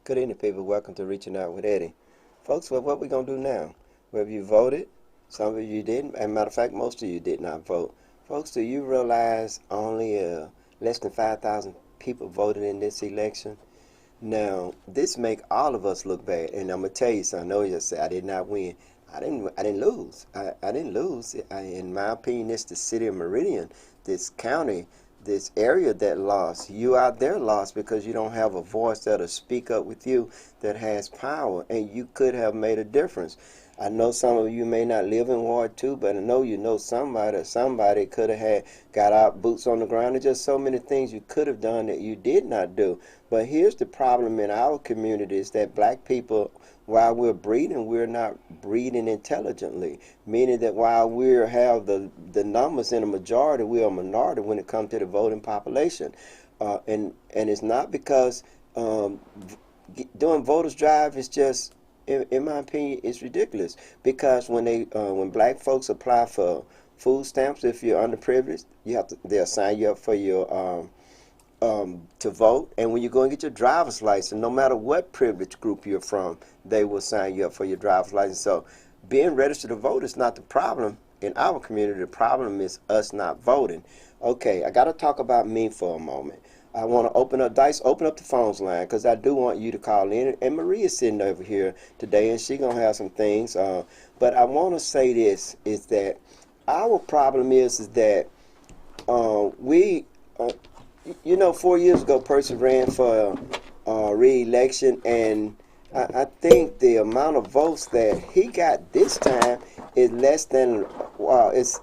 Good evening, people. Welcome to Reaching Out with Eddie. Folks, well, what we going to do now? Whether you voted, some of you didn't, and matter of fact, most of you did not vote. Folks, do you realize only less than 5,000 people voted in this election? Now, this make all of us look bad, and I'm going to tell you something. I know you say I did not win. I didn't lose. I didn't lose. In my opinion, it's the city of Meridian, this county, this area that lost. You out there lost because you don't have a voice that'll speak up with you that has power, and you could have made a difference. I know some of you may not live in Ward 2, but I know you know somebody could have got out boots on the ground. There's just so many things you could have done that you did not do. But here's the problem in our community is that black people, while we're not breeding intelligently, meaning that while we have the numbers in a majority, we're a minority when it comes to the voting population. And it's not because doing voters drive is just, in my opinion, it's ridiculous. Because when black folks apply for food stamps, if you're underprivileged, they'll sign you up for your to vote. And when you go and get your driver's license, no matter what privilege group you're from, they will sign you up for your driver's license. So being registered to vote is not the problem in our community. The problem is us not voting. Okay, I got to talk about me for a moment. I want to open up the phones line, because I do want you to call in. And Maria's sitting over here today, and she's going to have some things. But I want to say this, is that our problem is that we... 4 years ago, Percy ran for re-election, and I think the amount of votes that he got this time is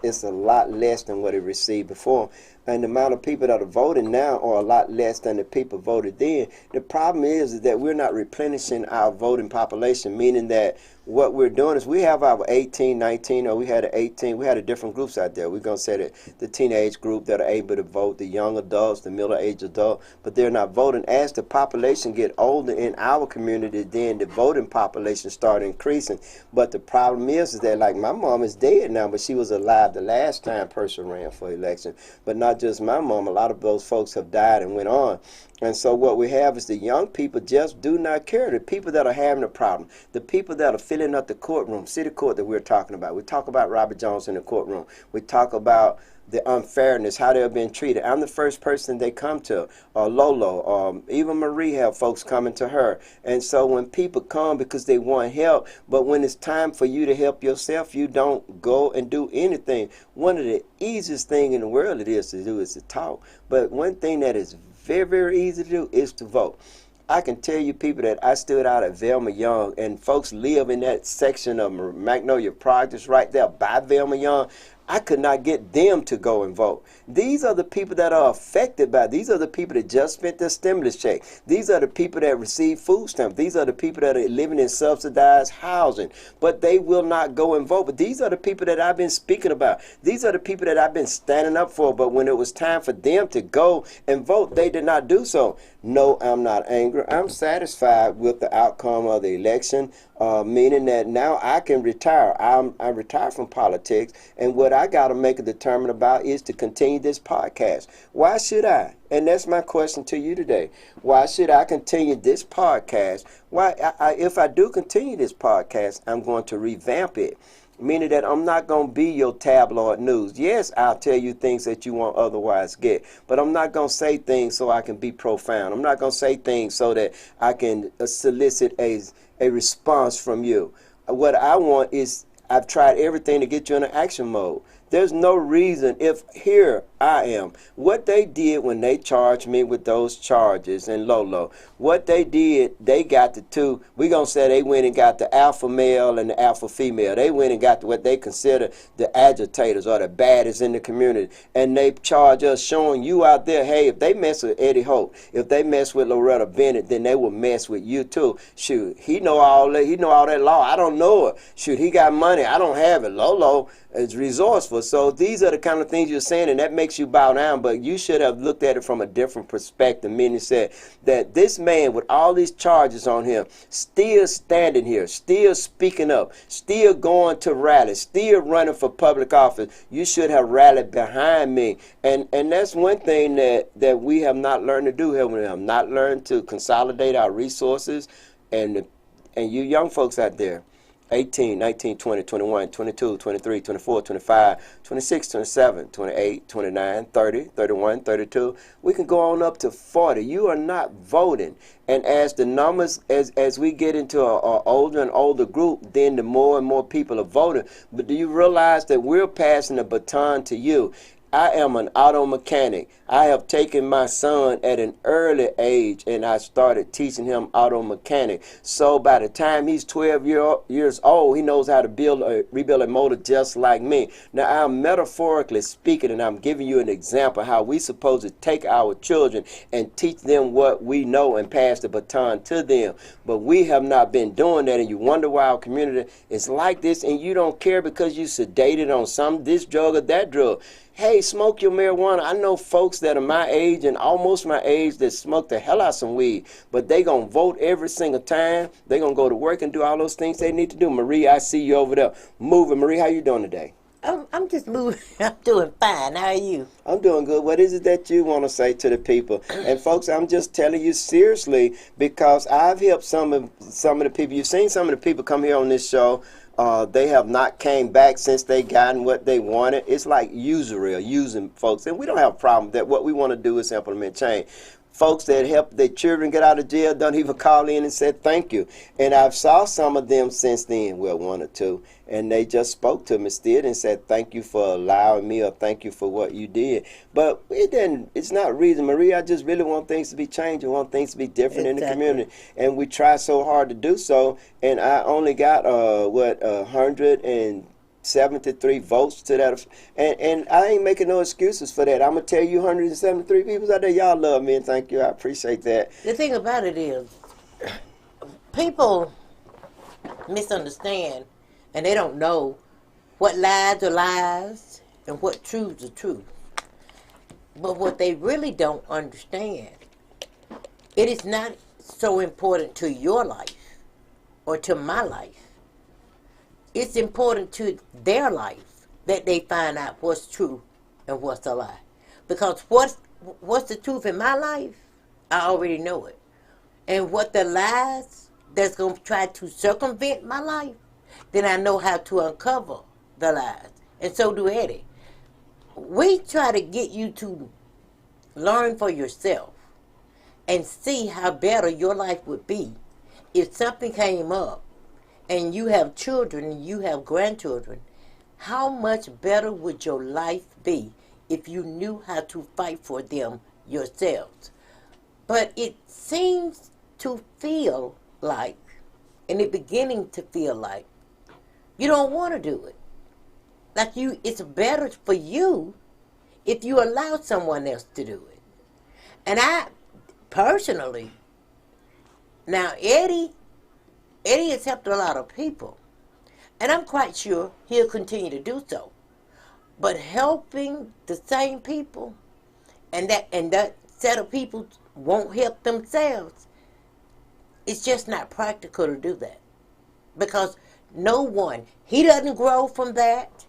it's a lot less than what he received before. And the amount of people that are voting now are a lot less than the people voted then. The problem is that we're not replenishing our voting population, meaning that what we're doing is we have our 18, 19, or we had an 18, we had a different groups out there. We're going to say that the teenage group that are able to vote, the young adults, the middle-aged adult, but they're not voting. As the population get older in our community, then the voting population start increasing. But the problem is that, like, my mom is dead now, but she was alive the last time Percy ran for election. But not just my mom, a lot of those folks have died and went on. And so what we have is the young people just do not care. The people that are having a problem, the people that are filling up the courtroom, city court that we're talking about. We talk about Robert Jones in the courtroom. We talk about the unfairness, how they're being treated. I'm the first person they come to, or Lolo, even Marie have folks coming to her. And so when people come because they want help, but when it's time for you to help yourself, you don't go and do anything. One of the easiest things in the world it is to do is to talk. But one thing that is very, very easy to do is to vote. I can tell you people that I stood out at Velma Young, and folks live in that section of Magnolia Projects right there by Velma Young. I could not get them to go and vote. These are the people that are affected by it. These are the people that just spent their stimulus check. These are the people that receive food stamps. These are the people that are living in subsidized housing. But they will not go and vote. But these are the people that I've been speaking about. These are the people that I've been standing up for. But when it was time for them to go and vote, they did not do so. No, I'm not angry. I'm satisfied with the outcome of the election, meaning that now I can retire. I retired from politics, and what I got to make a determination about is to continue this podcast. Why should I? And that's my question to you today. Why should I continue this podcast? If I do continue this podcast, I'm going to revamp it. Meaning that I'm not going to be your tabloid news. Yes, I'll tell you things that you won't otherwise get. But I'm not going to say things so I can be profound. I'm not going to say things so that I can solicit a response from you. What I want is, I've tried everything to get you in an action mode. There's no reason, if here I am, what they did when they charged me with those charges in Lolo, what they did, they got the two, we're going to say they went and got the alpha male and the alpha female. They went and got what they consider the agitators or the baddest in the community. And they charge us, showing you out there, hey, if they mess with Eddie Hope, if they mess with Loretta Bennett, then they will mess with you too. Shoot, he know all that law. I don't know it. Shoot, he got money. I don't have it. Lolo is resourceful. So these are the kind of things you're saying, and that makes makes you bow down, but you should have looked at it from a different perspective, meaning said that this man with all these charges on him, still standing here, still speaking up, still going to rallies, still running for public office. You should have rallied behind me. And that's one thing that we have not learned to do here. We have not learned to consolidate our resources. And you young folks out there, 18, 19, 20, 21, 22, 23, 24, 25, 26, 27, 28, 29, 30, 31, 32. We can go on up to 40. You are not voting. And as the numbers, as we get into an older and older group, then the more and more people are voting. But do you realize that we're passing the baton to you? I am an auto mechanic. I have taken my son at an early age and I started teaching him auto mechanic. So by the time he's 12 years old, he knows how to rebuild a motor just like me. Now I'm metaphorically speaking, and I'm giving you an example how we supposed to take our children and teach them what we know and pass the baton to them. But we have not been doing that, and you wonder why our community is like this, and you don't care because you sedated on this drug or that drug. Hey, smoke your marijuana. I know folks that are my age and almost my age that smoke the hell out of some weed, but they going to vote every single time. They going to go to work and do all those things they need to do. Marie, I see you over there moving. Marie, how you doing today? I'm just moving. I'm doing fine. How are you? I'm doing good. What is it that you want to say to the people? And folks, I'm just telling you seriously because I've helped some of the people. You've seen some of the people come here on this show. They have not came back since they gotten what they wanted. It's like usury or using folks. And we don't have a problem with that. What we want to do is implement change. Folks that help their children get out of jail don't even call in and say thank you. And I've saw some of them since then, well, one or two, and they just spoke to me still and said thank you for allowing me or thank you for what you did. But it's not reason, Marie. I just really want things to be changed. I want things to be different in the community. And we try so hard to do so. And I only got, 173 votes to that, and I ain't making no excuses for that. I'm gonna tell you, 173 people out there, y'all love me, and thank you. I appreciate that. The thing about it is, people misunderstand, and they don't know what lies are lies and what truths are truth. But what they really don't understand, it is not so important to your life or to my life. It's important to their life that they find out what's true and what's a lie. Because what's the truth in my life, I already know it. And what the lies that's going to try to circumvent my life, then I know how to uncover the lies. And so do Eddie. We try to get you to learn for yourself and see how better your life would be if something came up and you have children and you have grandchildren. How much better would your life be if you knew how to fight for them yourselves? But it seems to feel like, and it's beginning to feel like, you don't want to do it. Like it's better for you if you allow someone else to do it. And I, personally, now Eddie has helped a lot of people, and I'm quite sure he'll continue to do so. But helping the same people, and that set of people won't help themselves, it's just not practical to do that. Because he doesn't grow from that.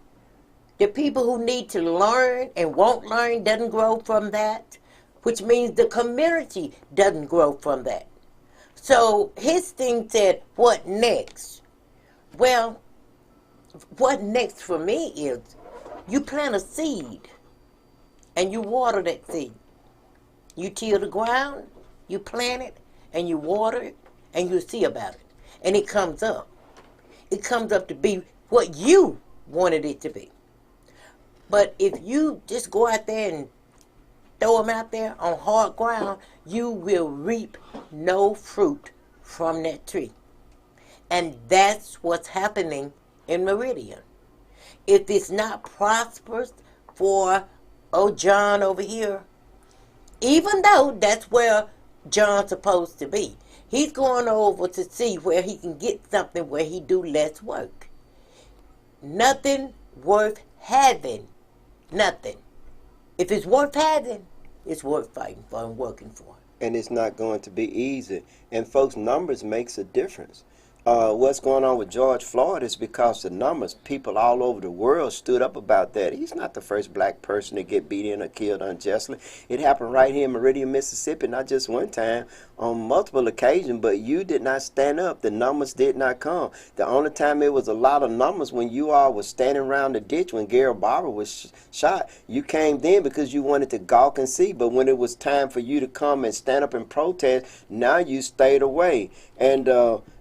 The people who need to learn and won't learn doesn't grow from that, which means the community doesn't grow from that. So his thing said, what next? Well, what next for me is you plant a seed and you water that seed. You till the ground, you plant it, and you water it, and you see about it. And it comes up. It comes up to be what you wanted it to be. But if you just go out there and throw them out there on hard ground, you will reap no fruit from that tree. And that's what's happening in Meridian. If it's not prosperous for John over here, even though that's where John's supposed to be, he's going over to see where he can get something where he do less work. Nothing worth having, nothing, If it's worth having, it's worth fighting for and working for. And it's not going to be easy. And folks, numbers makes a difference. What's going on with George Floyd is because the numbers, people all over the world stood up about that. He's not the first black person to get beat in or killed unjustly. It happened right here in Meridian, Mississippi, not just one time, on multiple occasions, but you did not stand up. The numbers did not come. The only time it was a lot of numbers when you all was standing around the ditch when Gary Barber was shot. You came then because you wanted to gawk and see, but when it was time for you to come and stand up and protest, now you stayed away. And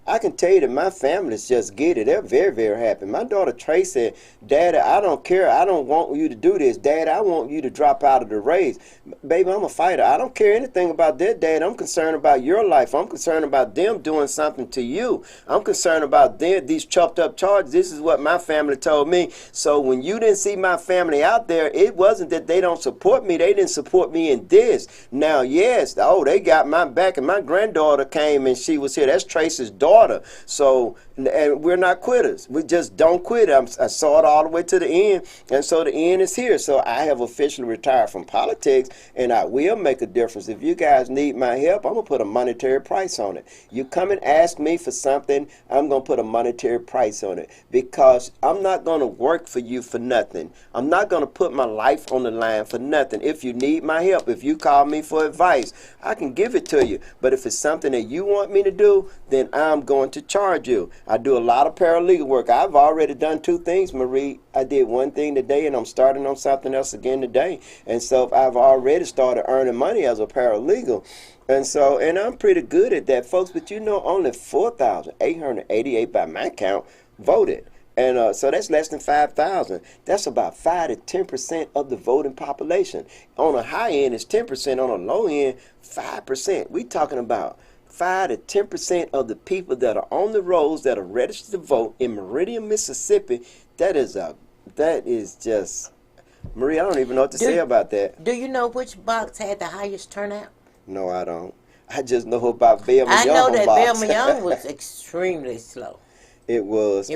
I can tell you that my family's just get it. They're very, very happy. My daughter Trey said, Daddy, I don't care. I don't want you to do this. Dad, I want you to drop out of the race. Baby, I'm a fighter. I don't care anything about that, Dad. I'm concerned about your life. I'm concerned about them doing something to you. I'm concerned about these chopped up charges. This is what my family told me. So when you didn't see my family out there, it wasn't that they don't support me. They didn't support me in this. Now, yes, they got my back. And my granddaughter came and she was here. That's Tracy's daughter. So, and we're not quitters. We just don't quit. I saw it all the way to the end, and so the end is here. So I have officially retired from politics, and I will make a difference. If you guys need my help, I'm going to put a monetary price on it. You come and ask me for something, I'm going to put a monetary price on it, because I'm not going to work for you for nothing. I'm not going to put my life on the line for nothing. If you need my help, if you call me for advice, I can give it to you. But if it's something that you want me to do, then I'm going to charge you. I do a lot of paralegal work. I've already done 2 things, Marie. I did one thing today, and I'm starting on something else again today. And so I've already started earning money as a paralegal. And so, and I'm pretty good at that, folks. But you know, only 4,888 by my count voted. And so that's less than 5,000. That's about 5 to 10% of the voting population. On a high end, it's 10%. On a low end, 5%. We talking about 5 to 10% of the people that are on the rolls that are registered to vote in Meridian, Mississippi. That is just, Marie, I don't even know what to say about that. Do you know which box had the highest turnout? No, I don't. I just know about Velma Young. I know that Velma Young was extremely slow. It was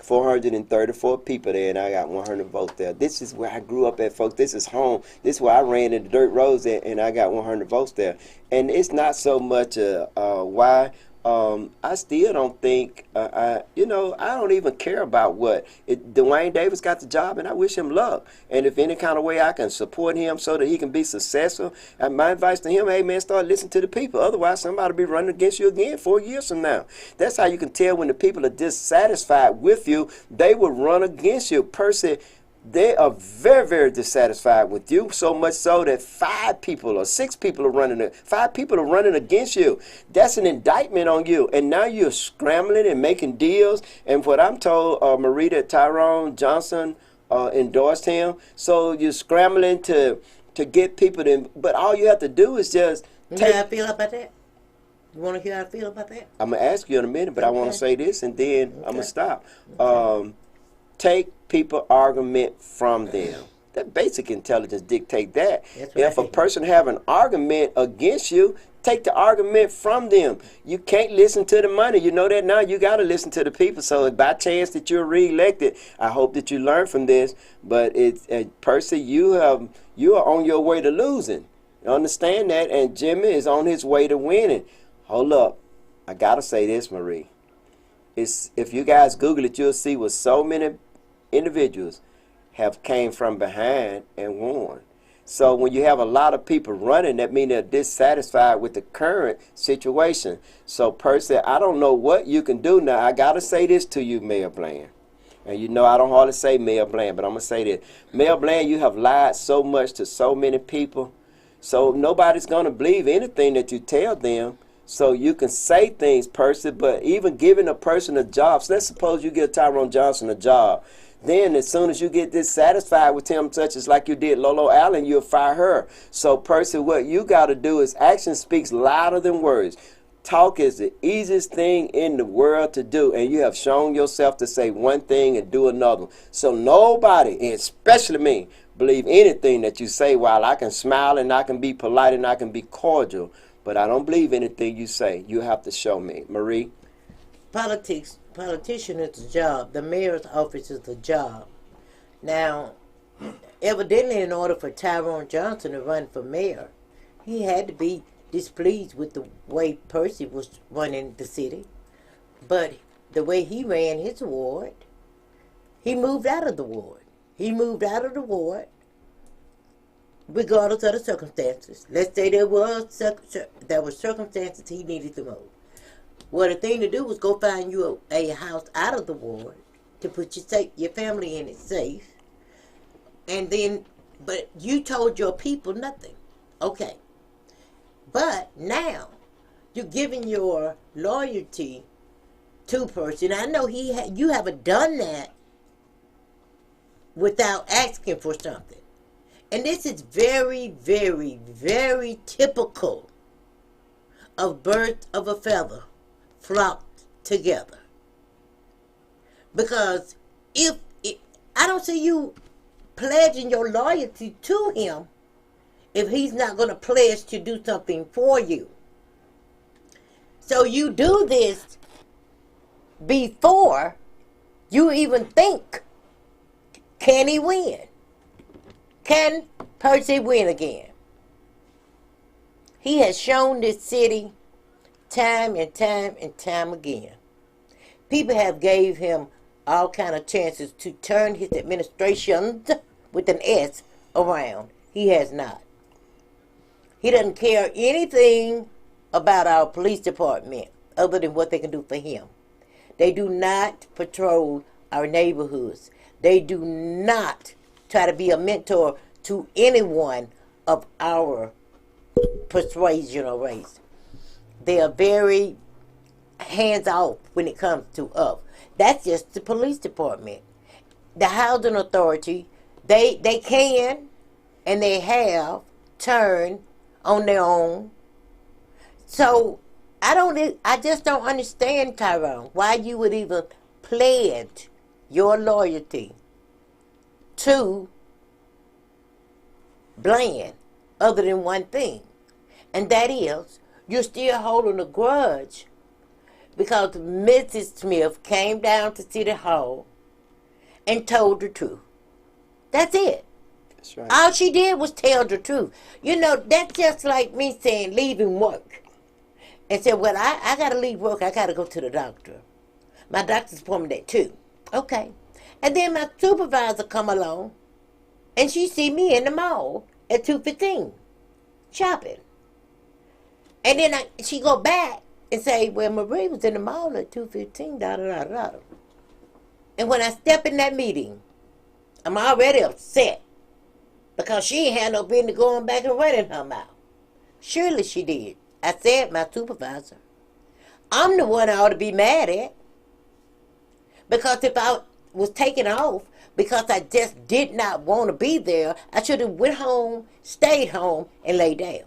434 people there, and I got 100 votes there. This is where I grew up at, folks. This is home. This is where I ran in the dirt roads at, and I got 100 votes there. And it's not so much why. I still don't think, I don't even care about what. Dwayne Davis got the job, and I wish him luck. And if any kind of way I can support him so that he can be successful, and my advice to him, hey, man, start listening to the people. Otherwise, somebody will be running against you again 4 years from now. That's how you can tell when the people are dissatisfied with you, they will run against you. Percy, they are very, very dissatisfied with you, so much so that 5 people or 6 people are running, 5 people are running against you. That's an indictment on you. And now you're scrambling and making deals. And what I'm told, Marie, that Tyrone Johnson endorsed him. So you're scrambling to get people to, but all you have to do is just You know how I feel about that? You want to hear how I feel about that? I'm going to ask you in a minute, but I want to say this, and then I'm going to stop. Take people argument from them. That basic intelligence dictate that. That's If a right. person have an argument against you, take the argument from them. You can't listen to the money. You know that now. You got to listen to the people. So if by chance that you're reelected, I hope that you learn from this. But it's Percy, you are on your way to losing. You understand that? And Jimmy is on his way to winning. Hold up. I got to say this, Marie. If you guys Google it, you'll see what so many individuals have came from behind and won. So when you have a lot of people running, that means they're dissatisfied with the current situation. So Percy, I don't know what you can do now. I got to say this to you, Mayor Bland. And you know I don't hardly say Mayor Bland, but I'm going to say this. Mayor Bland, you have lied so much to so many people. So nobody's going to believe anything that you tell them. So you can say things, Percy, but even giving a person a job, so let's suppose you give Tyrone Johnson a job. Then as soon as you get dissatisfied with him, such as like you did Lolo Allen, you'll fire her. So Percy, what you got to do is action speaks louder than words. Talk is the easiest thing in the world to do, and you have shown yourself to say one thing and do another. So nobody, especially me, believe anything that you say. While I can smile and I can be polite and I can be cordial, but I don't believe anything you say. You have to show me. Marie? Politician is the job. The mayor's office is the job. Now, evidently, in order for Tyrone Johnson to run for mayor, he had to be displeased with the way Percy was running the city. But the way he ran his ward, he moved out of the ward. He moved out of the ward regardless of the circumstances. Let's say there were circumstances he needed to move. Well, the thing to do was go find you a house out of the ward to put your family in it safe. And then, but you told your people nothing. Okay. But now, you're giving your loyalty to Percy. And I know you haven't done that without asking for something. And this is very, very, very typical of birds of a feather flocked together. Because I don't see you pledging your loyalty to him if he's not going to pledge to do something for you. So you do this before you even think, can he win? Can Percy win again? He has shown this city time and time and time again. People have gave him all kind of chances to turn his administrations with an S around. He has not. He doesn't care anything about our police department other than what they can do for him. They do not patrol our neighborhoods. They do not try to be a mentor to anyone of our persuasion or race. They are very hands-off when it comes to us. That's just the police department. The housing authority, they can and they have turned on their own. So I just don't understand, Tyrone, why you would even pledge your loyalty to Bland other than one thing. And that is, you're still holding a grudge because Mrs. Smith came down to City Hall and told the truth. That's it. That's right. All she did was tell the truth. You know, that's just like me saying leaving work. And said, well, I got to leave work. I got to go to the doctor. My doctor's appointment at 2. Okay. And then my supervisor come along and she see me in the mall at 2:15 shopping. And then she go back and say, well, Marie was in the mall at 2:15, da-da-da-da. And when I step in that meeting, I'm already upset because she ain't had no business going back and running her mouth. Surely she did. I said my supervisor. I'm the one I ought to be mad at. Because if I was taken off because I just did not want to be there, I should have went home, stayed home, and laid down.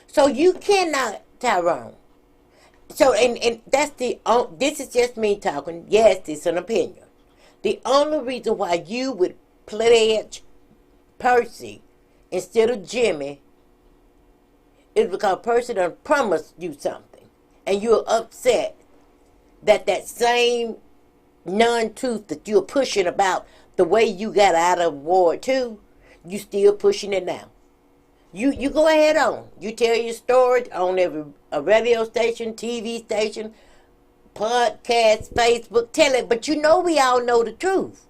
So you cannot, Tyrone. So, and that's this is just me talking. Yes, it's an opinion. The only reason why you would pledge Percy instead of Jimmy is because Percy done promised you something. And you're upset that same non-truth that you're pushing about the way you got out of Ward 2, you still pushing it now. You go ahead on. You tell your story on a radio station, TV station, podcast, Facebook. Tell it, but you know we all know the truth.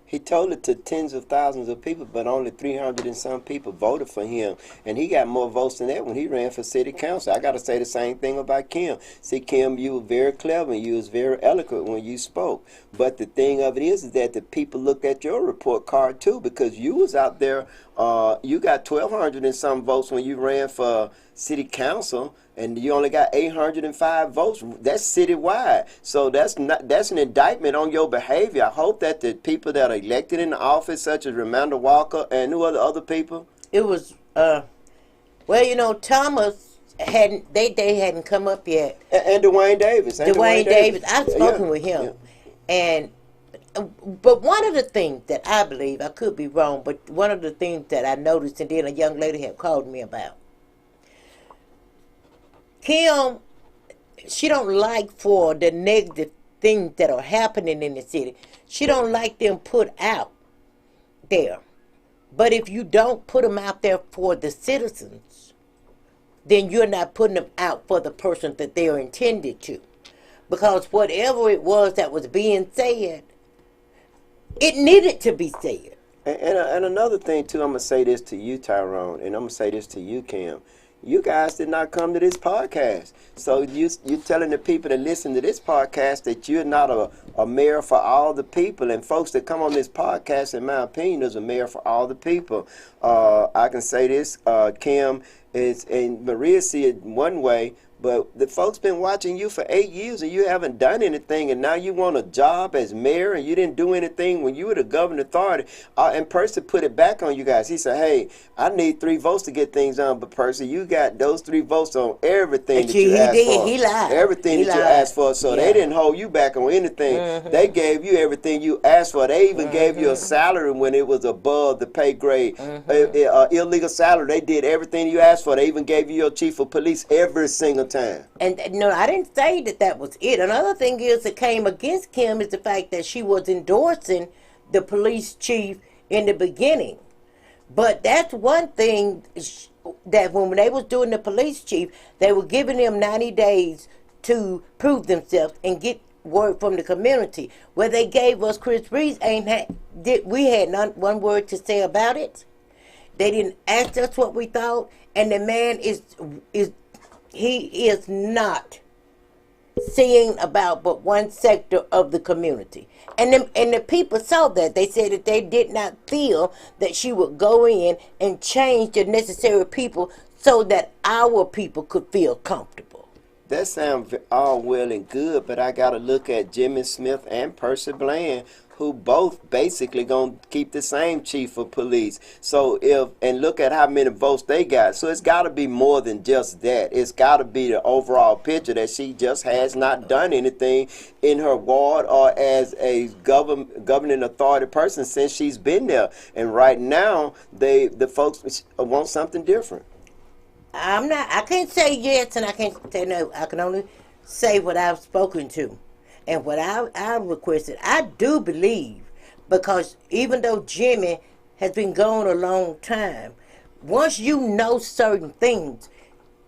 He told it to tens of thousands of people, but only 300 and some people voted for him. And he got more votes than that when he ran for city council. I got to say the same thing about Kim. See, Kim, you were very clever and you was very eloquent when you spoke. But the thing of it is that the people looked at your report card too, because you was out there. You got 1,200 and some votes when you ran for city council, and you only got 805 votes. That's citywide. So that's an indictment on your behavior. I hope that the people that are elected in the office, such as Ramanda Walker and who are the other people? It was well, you know, Thomas hadn't hadn't come up yet. And Dwayne Davis. Dwayne Davis. I've spoken with him. Yeah. And but one of the things that I believe, I could be wrong, but one of the things that I noticed, and then a young lady had called me about, Kim, she don't like for the negative things that are happening in the city. She don't like them put out there. But if you don't put them out there for the citizens, then you're not putting them out for the person that they're intended to. Because whatever it was that was being said, it needed to be said. And another thing, too, I'm going to say this to you, Tyrone, and I'm going to say this to you, Kim. You guys did not come to this podcast. So you're telling the people that listen to this podcast that you're not a mayor for all the people. And folks that come on this podcast, in my opinion, is a mayor for all the people. I can say this, Kim, and Maria see it one way, but the folks been watching you for 8 years and you haven't done anything, and now you want a job as mayor and you didn't do anything when you were the governing authority. And Percy put it back on you guys. He said, hey, I need 3 votes to get things done, but Percy, you got those 3 votes on everything that you asked for. He lied. Everything that you asked for. So they didn't hold you back on anything. They gave you everything you asked for. They even gave you a salary when it was above the pay grade. Illegal salary. They did everything you asked for. They even gave you your chief of police every single time. And no, I didn't say that was it. Another thing is that came against Kim is the fact that she was endorsing the police chief in the beginning. But that's one thing that when they was doing the police chief, they were giving them 90 days to prove themselves and get word from the community. Where they gave us Chris Reeves, we had one word to say about it. They didn't ask us what we thought, and the man he is not seeing about but one sector of the community. And the people saw that. They said that they did not feel that she would go in and change the necessary people so that our people could feel comfortable. That sounds all well and good, but I got to look at Jimmy Smith and Percy Bland, who both basically going to keep the same chief of police. So and look at how many votes they got. So it's got to be more than just that. It's got to be the overall picture that she just has not done anything in her ward or as a governing authority person since she's been there. And right now, the folks want something different. I can't say yes and I can't say no. I can only say what I've spoken to. And what I requested, I do believe, because even though Jimmy has been gone a long time, once you know certain things,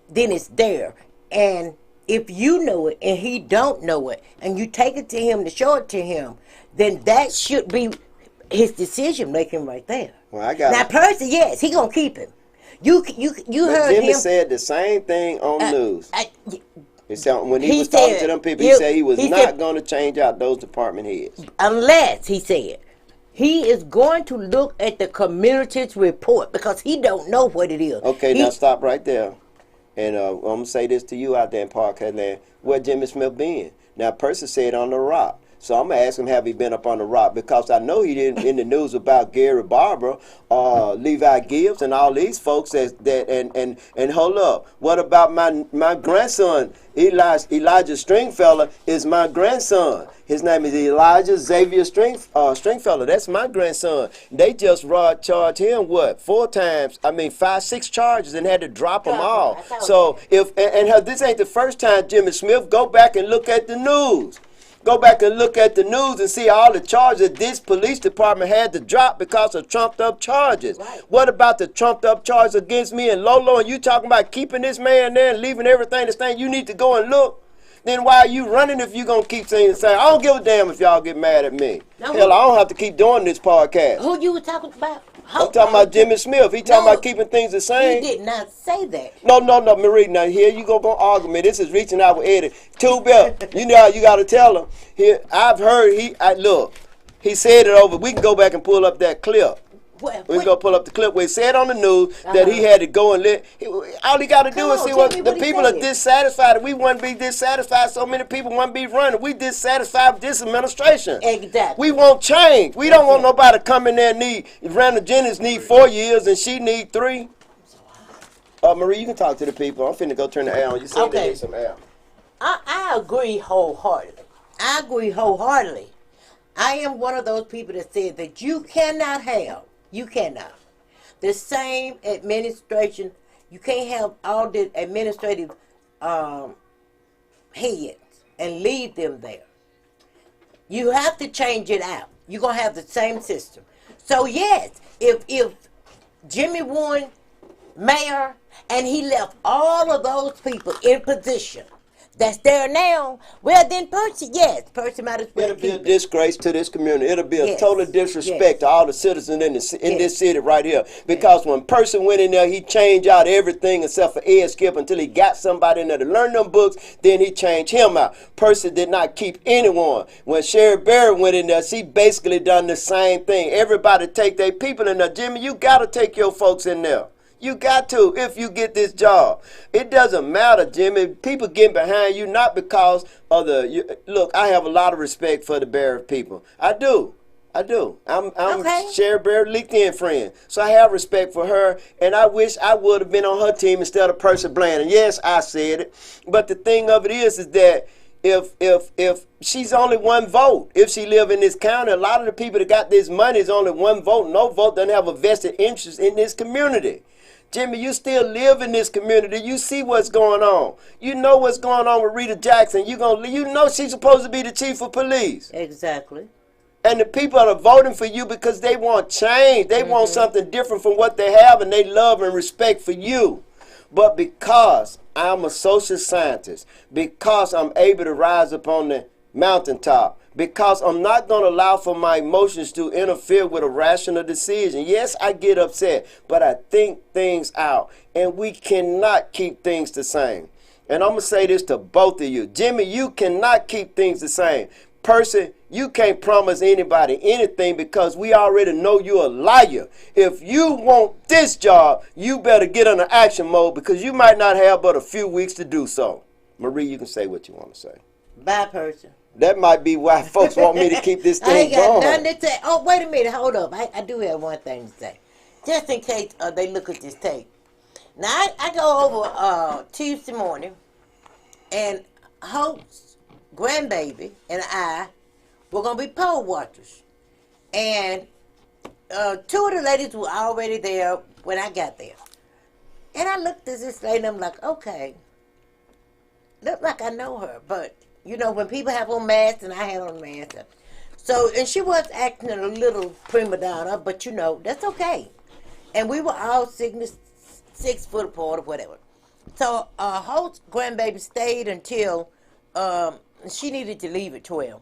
then it's there. And if you know it and he don't know it, and you take it to him to show it to him, then that should be his decision making right there. Well, I got now, Percy, yes, he gonna keep him. You heard Jimmy him. said the same thing on news. When he was said, talking to them people, he said he was not going to change out those department heads. Unless, he said, he is going to look at the community's report because he don't know what it is. Okay, now stop right there. And I'm going to say this to you out there in Parkhead Land. Where Jimmy Smith been? Now, Percy said on the rock. So I'm going to ask him, have he been up on the rock? Because I know he didn't in the news about Gary Barber, Levi Gibbs, and all these folks and hold up. What about my grandson? Elijah Stringfellow is my grandson. His name is Elijah Xavier Stringfellow. That's my grandson. They just charged him, 5, 6 charges and had to drop them all. So this ain't the first time, Jimmy Smith. Go back and look at the news. Go back and look at the news and see all the charges that this police department had to drop because of trumped up charges. Right. What about the trumped up charges against me and Lolo? And you talking about keeping this man there and leaving everything the same? You need to go and look. Then why are you running if you going to keep saying the same? I don't give a damn if y'all get mad at me. No, hell, I don't have to keep doing this podcast. Who you were talking about? I'm talking about Jimmy Smith. He talking about keeping things the same. He did not say that. No, Marie. Now here you go argue me. This is reaching out with Eddie. Two-Bell. You know how you got to tell him. Here, I've heard look. He said it over. We can go back and pull up that clip. We can go pull up the clip where he said on the news that he had to go and all he got to do is see what the people are dissatisfied. We wouldn't be dissatisfied. So many people wouldn't be running. We dissatisfied with this administration. Exactly. We want change. We don't want nobody to come in there and Randall Jennings need 4 years and she need 3. Marie, you can talk to the people. I'm finna go turn the air on. You said they need some air. I agree wholeheartedly. I am one of those people that said that you cannot have the same administration. You can't have all the administrative heads and leave them there. You have to change it out. You're going to have the same system. So yes, if Jimmy won mayor, and he left all of those people in position that's there now. Well, then Percy might as well It'll be a keep it. disgrace to this community. It'll be a Yes, total disrespect yes, to all the citizens in yes, this city right here. Because when Percy went in there, he changed out everything except for Ed Skip until he got somebody in there to learn them books. Then he changed him out. Percy did not keep anyone. When Sherry Berry went in there, she basically done the same thing. Everybody take their people in there. Jimmy, you got to take your folks in there. You got to if you get this job. It doesn't matter, Jimmy. People get behind you not because of look, I have a lot of respect for the Barry people. I do. I'm Okay. Sherry Berry LinkedIn friend. So I have respect for her, and I wish I would have been on her team instead of Percy Bland. And yes, I said it. But the thing of it is that if she's only one vote, if she live in this county, a lot of the people that got this money is only one vote. No vote doesn't have a vested interest in this community. Jimmy, you still live in this community. You see what's going on. You know what's going on with Rita Jackson. You know she's supposed to be the chief of police. Exactly. And the people are voting for you because they want change. They want something different from what they have, and they love and respect for you. But because I'm a social scientist, because I'm able to rise up on the mountaintop, because I'm not going to allow for my emotions to interfere with a rational decision. Yes, I get upset, but I think things out. And we cannot keep things the same. And I'm going to say this to both of you. Jimmy, you cannot keep things the same. Percy, you can't promise anybody anything because we already know you're a liar. If you want this job, you better get under action mode because you might not have but a few weeks to do so. Marie, you can say what you want to say. Bye, Percy. That might be why folks want me to keep this I thing ain't got going. nothing to say. Oh, wait a minute. Hold up. I do have one thing to say. Just in case they look at this tape. Now, I go over Tuesday morning, and Hope's grandbaby and I were going to be poll watchers. And two of the ladies were already there when I got there. And I looked at this lady, and I'm like, okay, look like I know her, but you know, when people have on masks and I had on masks. So, and she was acting a little prima donna, but you know, that's okay. And we were all 6 foot apart or whatever. So, Holt's grandbaby stayed until she needed to leave at 12.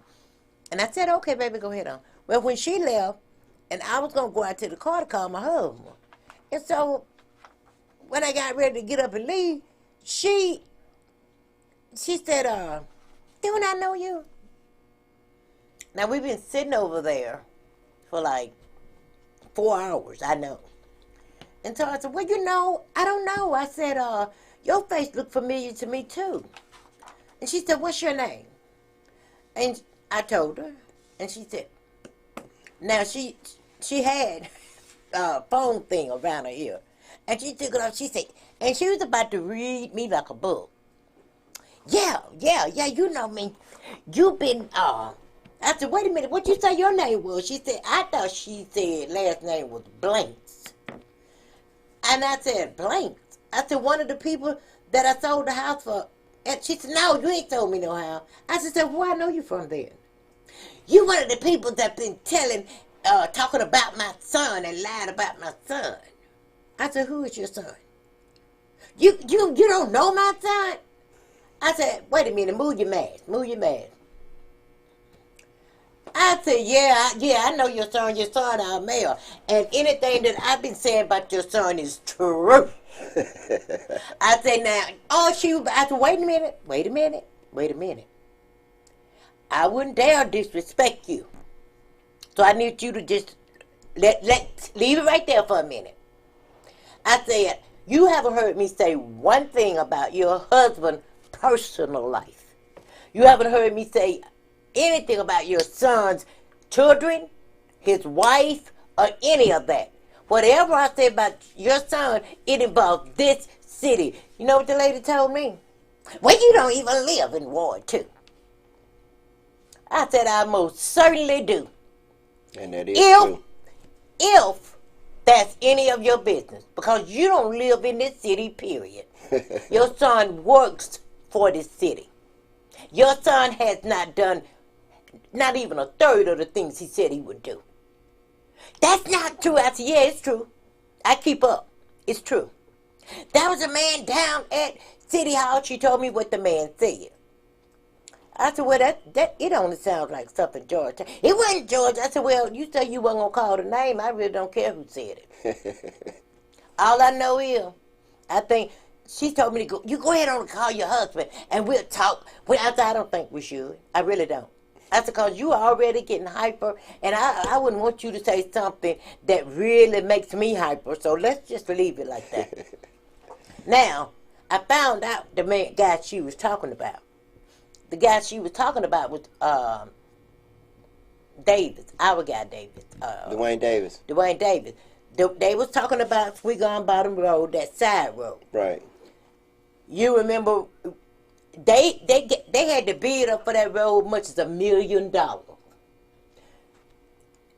And I said, okay, baby, go ahead on. Well, when she left, and I was going to go out to the car to call my husband. And so, when I got ready to get up and leave, she said, don't I know you? Now, we've been sitting over there for like 4 hours, I know. And so I said, well, you know, I don't know. I said, your face looked familiar to me, too. And she said, what's your name? And I told her. And she said, now, she had a phone thing around her ear. And she took it off. She said, and she was about to read me like a book. Yeah, you know me. You've been, I said, wait a minute, what you say your name was? She said, I thought she said last name was Blanks. And I said, Blanks? I said, one of the people that I sold the house for. And she said, no, you ain't sold me no house. I said, so where I know you from then? You one of the people that been talking about my son and lied about my son. I said, who is your son? You don't know my son? I said, wait a minute, move your mask. I said, yeah, I know your son our mayor. And anything that I've been saying about your son is true. I said, now, I said, wait a minute. I wouldn't dare disrespect you. So I need you to just leave it right there for a minute. I said, you haven't heard me say one thing about your husband's personal life. You haven't heard me say anything about your son's children, his wife, or any of that. Whatever I say about your son, it involves this city. You know what the lady told me? Well, you don't even live in Ward 2. I said, I most certainly do. And that is true. If that's any of your business, because you don't live in this city, period. Your son works for this city. Your son has not done not even a third of the things he said he would do. That's not true. I said, yeah, it's true. I keep up. It's true. There was a man down at City Hall. She told me what the man said. I said, well, that it only sounds like something George. It wasn't George. I said, well, you said you weren't going to call the name. I really don't care who said it. All I know is, I think, she told me to go, you go ahead and call your husband and we'll talk. Well, I said, I don't think we should. I really don't. I said, because you are already getting hyper, and I wouldn't want you to say something that really makes me hyper, so let's just leave it like that. Now, I found out the guy she was talking about. The guy she was talking about was Davis, our guy Davis. Dwayne Davis. Dwayne Davis. They was talking about Sweetgum Bottom Road, that side road. Right. You remember... They had to bid up for that road much as $1 million.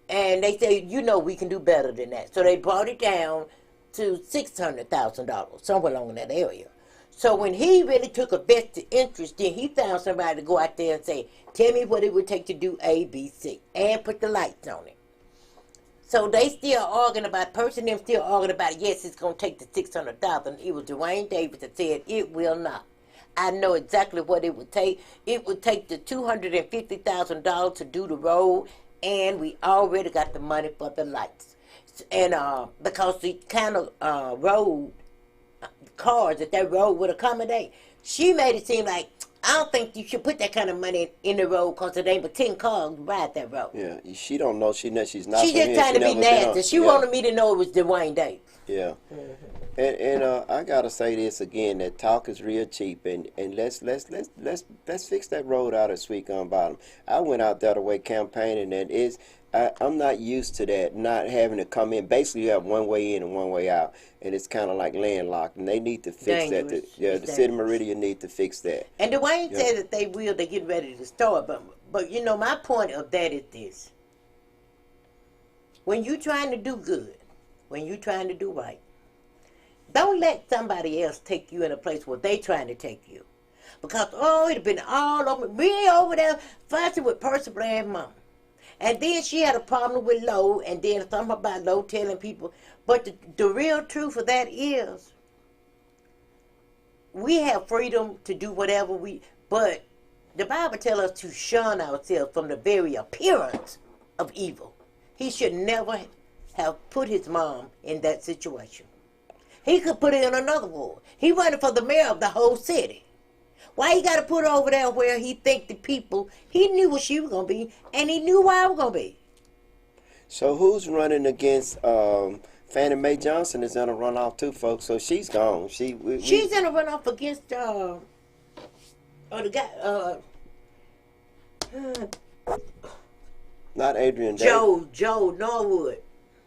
And they said, you know, we can do better than that. So they brought it down to $600,000, somewhere along in that area. So when he really took a vested interest, then he found somebody to go out there and say, tell me what it would take to do A, B, C, and put the lights on it. So they still arguing about, them still arguing about, yes, it's going to take the $600,000. It was Dwayne Davis that said it will not. I know exactly what it would take. It would take the $250,000 to do the road, and we already got the money for the lights. And because the kind of road cars that road would accommodate, she made it seem like, I don't think you should put that kind of money in the road because it ain't but 10 cars ride that road. Yeah, she don't know. She's not. She's just trying to be nasty. She wanted me to know it was Dwayne Davis. Yeah. And I gotta say this again, that talk is real cheap, and let's fix that road out at Sweetgum Bottom. I went out there the way campaigning, and I'm not used to that, not having to come in. Basically, you have one way in and one way out, and it's kind of like landlocked, and they need to fix that. The city of Meridian need to fix that. And Dwayne said that they will. They're getting ready to start, but you know, my point of that is this: when you're trying to do good, when you're trying to do right, don't let somebody else take you in a place where they trying to take you. Because, it'd been all over me over there fussing with Percival and Mama. And then she had a problem with Lo, and then something about Lo telling people. But the real truth of that is, we have freedom to do whatever but the Bible tells us to shun ourselves from the very appearance of evil. He should never have put his mom in that situation. He could put her in another ward. He running for the mayor of the whole city. Why he got to put her over there where he think the people, he knew what she was going to be, and he knew why it was going to be. So who's running against Fannie Mae Johnson is in a runoff too, folks, so she's gone. She's in a runoff against, the guy, not Adrian Davis. Joe Norwood.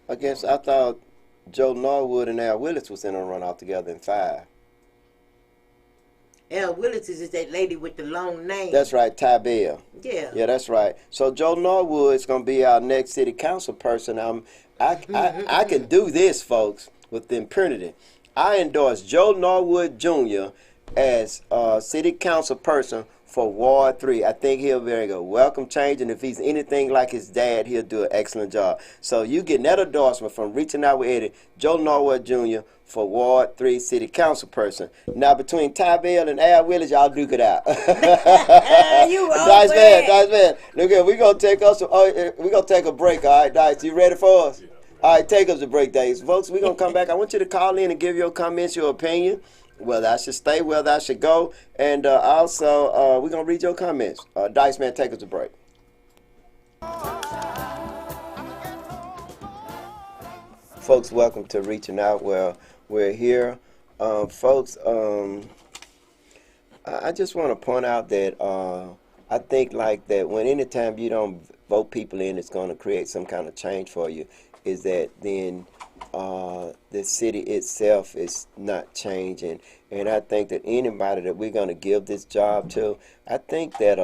I thought Joe Norwood and Al Willis was in a runoff together in 5. Al Willis is that lady with the long name. That's right, Ty Bell. Yeah. Yeah, that's right. So Joe Norwood is going to be our next city council person. I can do this, folks, with impunity. I endorse Joe Norwood Jr. as city council person for Ward 3. I think he'll very good. Welcome change, and if he's anything like his dad, he'll do an excellent job. So you get that endorsement from Reaching Out with Eddie, Joe Norwood Jr. for Ward 3 city council person. Now between Ty Bell and Al Willis, y'all duke it out. You Dice man. Look here, we're gonna take a break, all right, Dice. You ready for us? All right, take us a break, Dice. Folks, we're gonna come back. I want you to call in and give your comments, your opinion. Whether I should stay, whether I should go, and also we're gonna read your comments. Dice man, take us a break. Folks, welcome to Reaching Out. Well, we're here, folks. I just want to point out that I think like that when anytime you don't vote people in, it's going to create some kind of change for you. Is that then the city itself is not changing, and I think that anybody that we're going to give this job to, I think that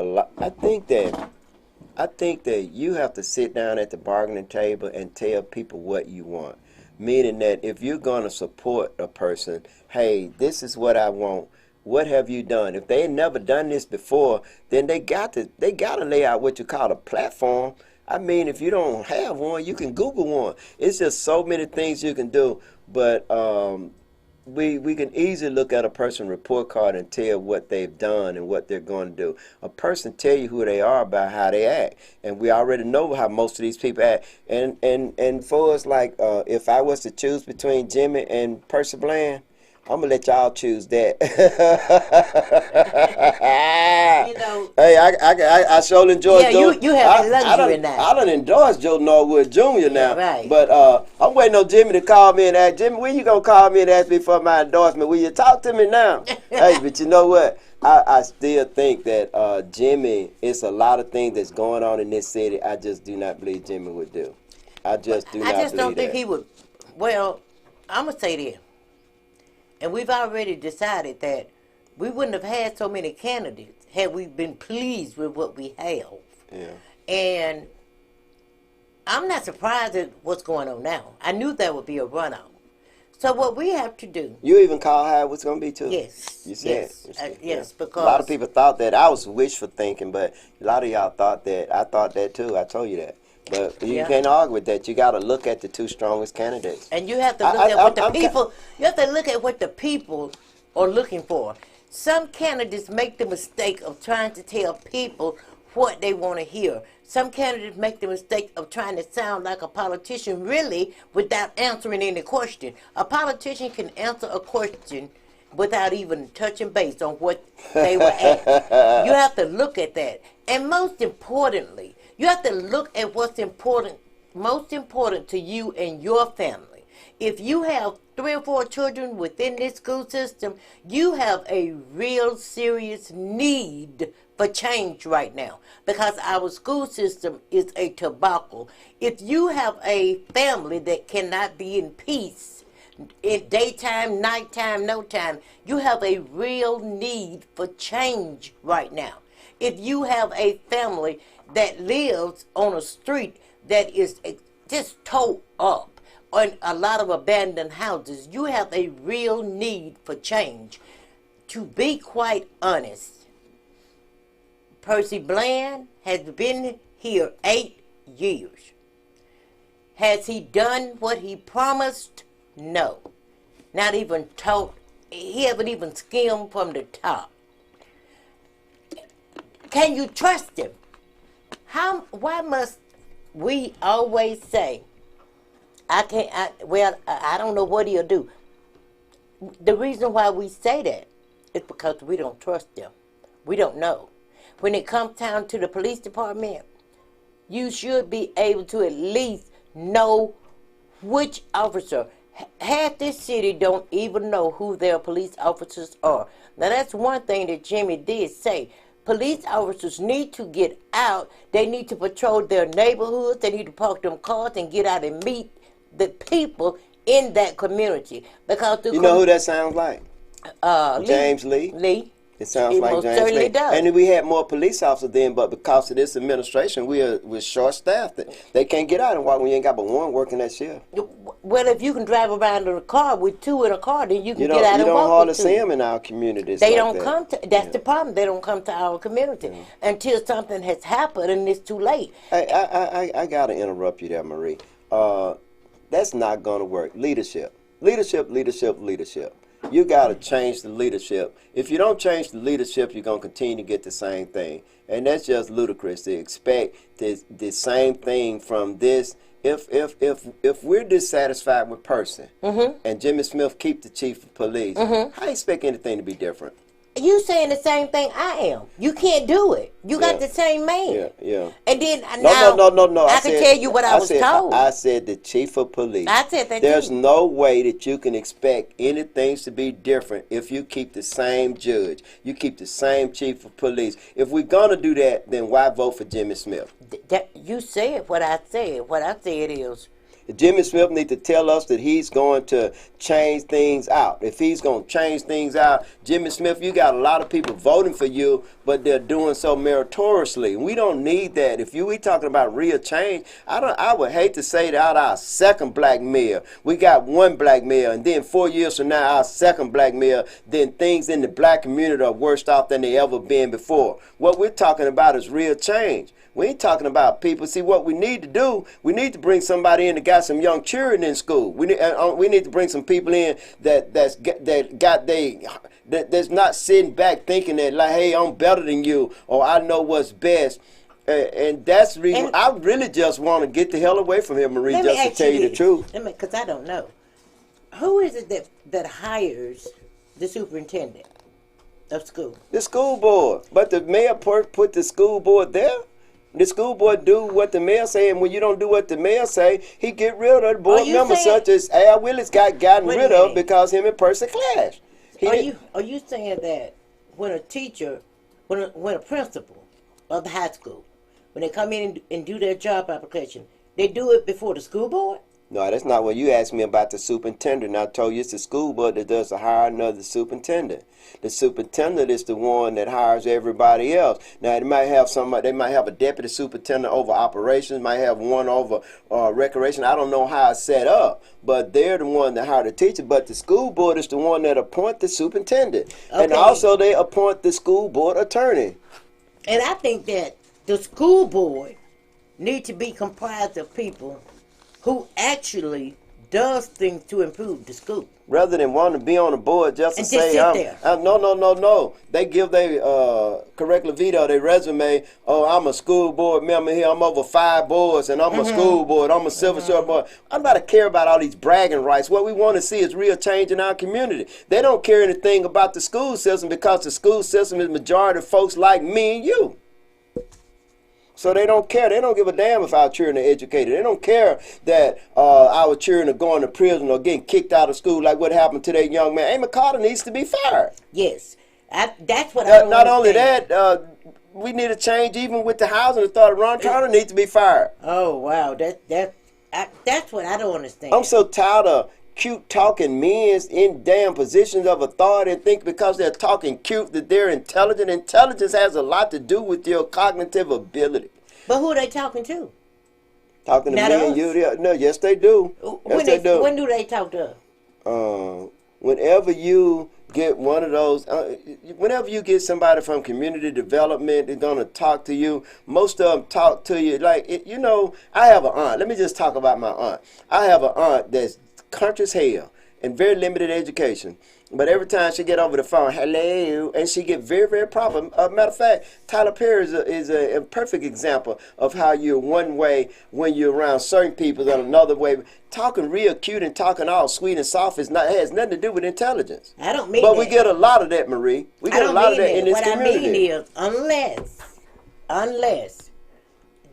you have to sit down at the bargaining table and tell people what you want. Meaning that if you're going to support a person, hey, this is what I want. What have you done? If they ain't never done this before, then they got to lay out what you call a platform. I mean, if you don't have one, you can Google one. It's just so many things you can do. but we can easily look at a person's report card and tell what they've done and what they're going to do. A person tell you who they are by how they act, and we already know how most of these people act. And for us, like if I was to choose between Jimmy and Percy Bland, I'm gonna let y'all choose that. You know, Hey, I sure enjoy. yeah, you have a luxury in that. I done endorsed Joe Norwood Jr. now, right. but I'm waiting on Jimmy to call me and ask Jimmy, when you gonna call me and ask me for my endorsement? Will you talk to me now? Hey, but you know what? I still think that Jimmy, it's a lot of things that's going on in this city. I just do not believe Jimmy would do. I just do not. I just don't believe think that. he would. Well, I'm gonna say this. And we've already decided that we wouldn't have had so many candidates had we been pleased with what we have. Yeah. And I'm not surprised at what's going on now. I knew there would be a runout. So what we have to do. You even call how it was going to be too? Yes. You said? Yes, because. A lot of people thought that. I was wishful thinking, but a lot of y'all thought that. I thought that too. I told you that. But you can't argue with that. You got to look at the two strongest candidates. And you have to look at what the people. You have to look at what the people are looking for. Some candidates make the mistake of trying to tell people what they want to hear. Some candidates make the mistake of trying to sound like a politician, really, without answering any question. A politician can answer a question without even touching base on what they were asked. You have to look at that. And most importantly, you have to look at what's important, most important to you and your family. If you have 3 or 4 children within this school system, you have a real serious need for change right now, because our school system is a debacle. If you have a family that cannot be in peace in daytime, nighttime, no time, you have a real need for change right now. If you have a family that lives on a street that is just towed up on a lot of abandoned houses, you have a real need for change. To be quite honest, Percy Bland has been here 8 years. Has he done what he promised? No. Not even he haven't even skimmed from the top. Can you trust him? Why must we always say, I don't know what he'll do. The reason why we say that is because we don't trust them. We don't know. When it comes down to the police department, you should be able to at least know which officer. Half this city don't even know who their police officers are. Now that's one thing that Jimmy did say. Police officers need to get out. They need to patrol their neighborhoods. They need to park them cars and get out and meet the people in that community. Because you know who that sounds like? James Lee. Lee. It sounds like most James certainly Lee. does. And we had more police officers then, but because of this administration, we're short-staffed. They can't get out and walk when you ain't got but one working that shift. Well, if you can drive around in a car with 2 in a car, then you can get out and walk. You don't hardly see 2. them in our communities. They like don't that. come to. That's the problem. They don't come to our community until something has happened and it's too late. Hey, I gotta interrupt you there, Marie. That's not gonna work. Leadership. You got to change the leadership. If you don't change the leadership, you're going to continue to get the same thing. And that's just ludicrous to expect the same thing from this. If we're dissatisfied with Percy and Jimmy Smith keep the chief of police, how you expect anything to be different? You saying the same thing I am. You can't do it. You got the same man. Yeah. And then No. I can tell you what I was told. I said the chief of police. I said that There's too. no way that you can expect anything to be different if you keep the same judge. You keep the same chief of police. If we're gonna do that, then why vote for Jimmy Smith? You said what I said. What I said is, Jimmy Smith needs to tell us that he's going to change things out. If he's going to change things out, Jimmy Smith, you got a lot of people voting for you, but they're doing so meritoriously. We don't need that. If we talking about real change, I would hate to say that our second black mayor, we got one black mayor, and then 4 years from now, our second black mayor, then things in the black community are worse off than they ever been before. What we're talking about is real change. We ain't talking about people. See, what we need to do, we need to bring somebody in that got got some young children in school. We need to bring some people in that's not sitting back thinking that like, hey, I'm better than you or I know what's best. And that's the reason I really just want to get the hell away from here, Marie, just to tell you the truth. Because I don't know. Who is it that hires the superintendent of school? The school board. But the mayor put the school board there. The school board do what the mayor say, and when you don't do what the mayor say, he get rid of the board members such as Al Willis gotten rid of because him and Percy clashed. Are you saying that when a teacher, when a principal of the high school, when they come in and do their job application, they do it before the school board? No, that's not what you asked me about the superintendent. I told you it's the school board that does to hire another superintendent. The superintendent is the one that hires everybody else. Now, they might have a deputy superintendent over operations, might have one over recreation. I don't know how it's set up, but they're the one that hire the teacher. But the school board is the one that appoint the superintendent. Okay. And also they appoint the school board attorney. And I think that the school board need to be comprised of people who actually does things to improve the school. Rather than wanting to be on the board just to say, no. They give their curriculum vitae, their resume, I'm a school board member here, I'm over 5 boards, and I'm a school board, I'm a civil service board. I'm not to care about all these bragging rights. What we want to see is real change in our community. They don't care anything about the school system because the school system is majority of folks like me and you. So they don't care. They don't give a damn if our children are educated. They don't care that our children are going to prison or getting kicked out of school like what happened to that young man. Amy Carter needs to be fired. Yes. That's what I don't Not only that, we need a change even with the housing authority. Ron Turner needs to be fired. Oh, wow. That's what I don't understand. I'm so tired of cute talking men in damn positions of authority and think because they're talking cute that they're intelligent. Intelligence has a lot to do with your cognitive ability. But who are they talking to? Talking to me and you? No, yes they do. When do they talk to us? Whenever you get one of those, whenever you get somebody from community development that's going to talk to you, most of them talk to you like, I have an aunt. Let me just talk about my aunt. I have an aunt that's country as hell and very limited education. But every time she get over the phone, hello, and she get very, very proper. Matter of fact, Tyler Perry is a perfect example of how you're one way when you're around certain people and another way. Talking real cute and talking all sweet and soft has nothing to do with intelligence. I don't mean but that. We get a lot of that, Marie. We get a lot of that in this community. What I mean is, unless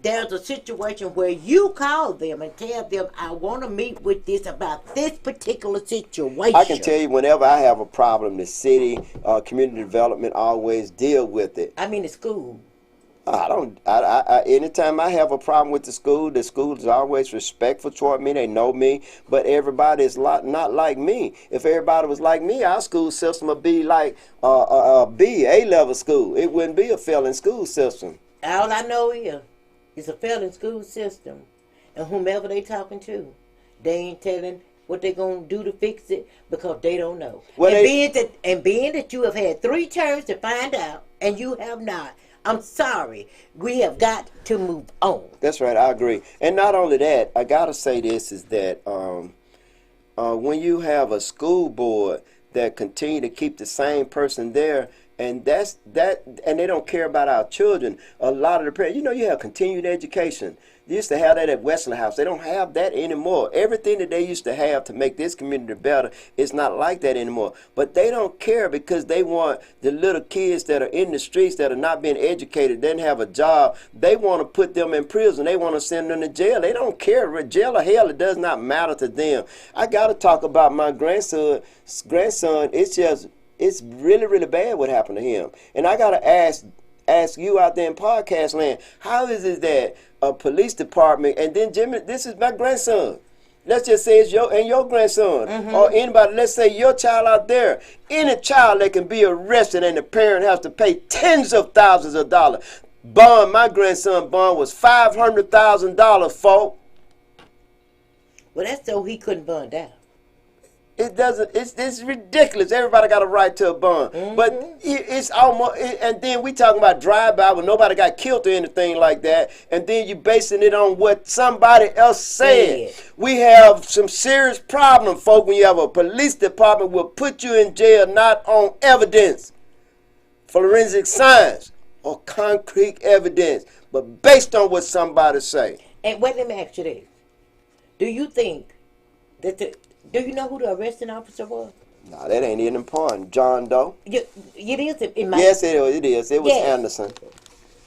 there's a situation where you call them and tell them, I want to meet with this about this particular situation. I can tell you whenever I have a problem, the city, community development always deal with it. I mean the school. Anytime I have a problem with the school is always respectful toward me. They know me, but everybody is not like me. If everybody was like me, our school system would be like a A-level school. It wouldn't be a failing school system. All I know is it's a failing school system, and whomever they talking to, they ain't telling what they gonna do to fix it because they don't know. Well, being that you have had 3 terms to find out, and you have not, I'm sorry. We have got to move on. That's right. I agree. And not only that, I gotta say this is that when you have a school board that continue to keep the same person there. And and they don't care about our children. A lot of the parents, you have continued education. They used to have that at Wesley House. They don't have that anymore. Everything that they used to have to make this community better is not like that anymore. But they don't care because they want the little kids that are in the streets that are not being educated, didn't have a job. They want to put them in prison. They want to send them to jail. They don't care. Jail or hell, it does not matter to them. I got to talk about my grandson. It's really, really bad what happened to him. And I got to ask you out there in podcast land, how is it that a police department, and then Jimmy, this is my grandson. Let's just say it's your grandson, or anybody, let's say your child out there, any child that can be arrested and the parent has to pay tens of thousands of dollars. Bond, my grandson bond was $500,000, folks. Well, that's so he couldn't bond out. It doesn't. It's ridiculous. Everybody got a right to a bond, but it's almost. And then we talking about drive-by when nobody got killed or anything like that, and then you basing it on what somebody else said. We have some serious problem, folks. When you have a police department will put you in jail not on evidence, forensic science, or concrete evidence, but based on what somebody say. And wait, let me ask you this: do you think that do you know who the arresting officer was? No, that ain't even important. John Doe. It is in my. Yes, it is. It was Anderson.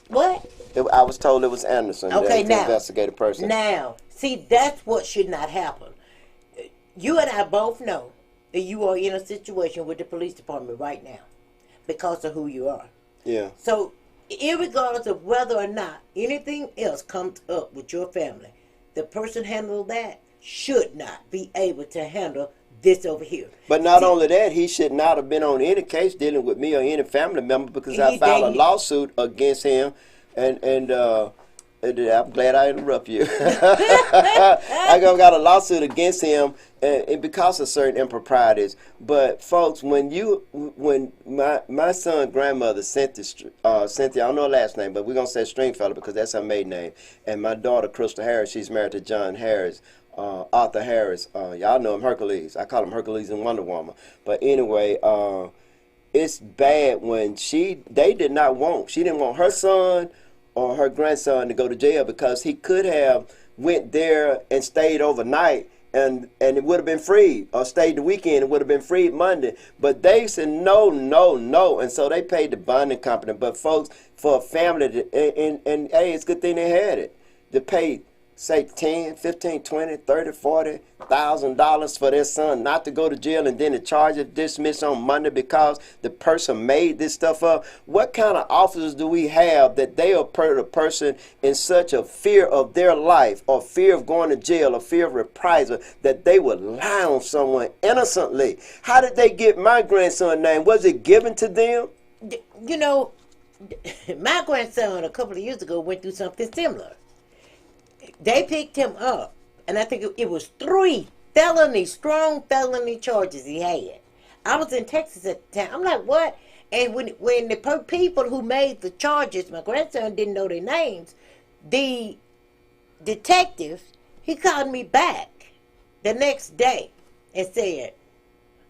What? I was told it was Anderson. Okay, the now investigative person. Now, see, that's what should not happen. You and I both know that you are in a situation with the police department right now because of who you are. Yeah. So, irregardless of whether or not anything else comes up with your family, the person handling that should not be able to handle this over here. But not only that, he should not have been on any case dealing with me or any family member because I filed a lawsuit against him, and I'm glad I interrupt you. I got a lawsuit against him and because of certain improprieties. But folks, when my son's grandmother Cynthia, I don't know her last name, but we're gonna say Stringfellow because that's her maiden name, and my daughter Crystal Harris, she's married to John Harris. Arthur Harris, y'all know him, Hercules. I call him Hercules and Wonder Woman. But anyway, it's bad when she didn't want her son or her grandson to go to jail because he could have went there and stayed overnight and it would have been free, or stayed the weekend and would have been freed Monday. But they said no, and so they paid the bonding company. But folks, for a family, and hey, it's a good thing they had it, to pay say 10, 15, 20, 30, 40,000 dollars for their son not to go to jail, and then the charge is dismissed on Monday because the person made this stuff up. What kind of officers do we have that they are put a person in such a fear of their life, or fear of going to jail, or fear of reprisal, that they would lie on someone innocently? How did they get my grandson's name? Was it given to them? You know, my grandson a couple of years ago went through something similar. They picked him up, and I think it was 3 strong felony charges he had. I was in Texas at the time. I'm like, what? And when the people who made the charges, my grandson didn't know their names, the detective, he called me back the next day and said,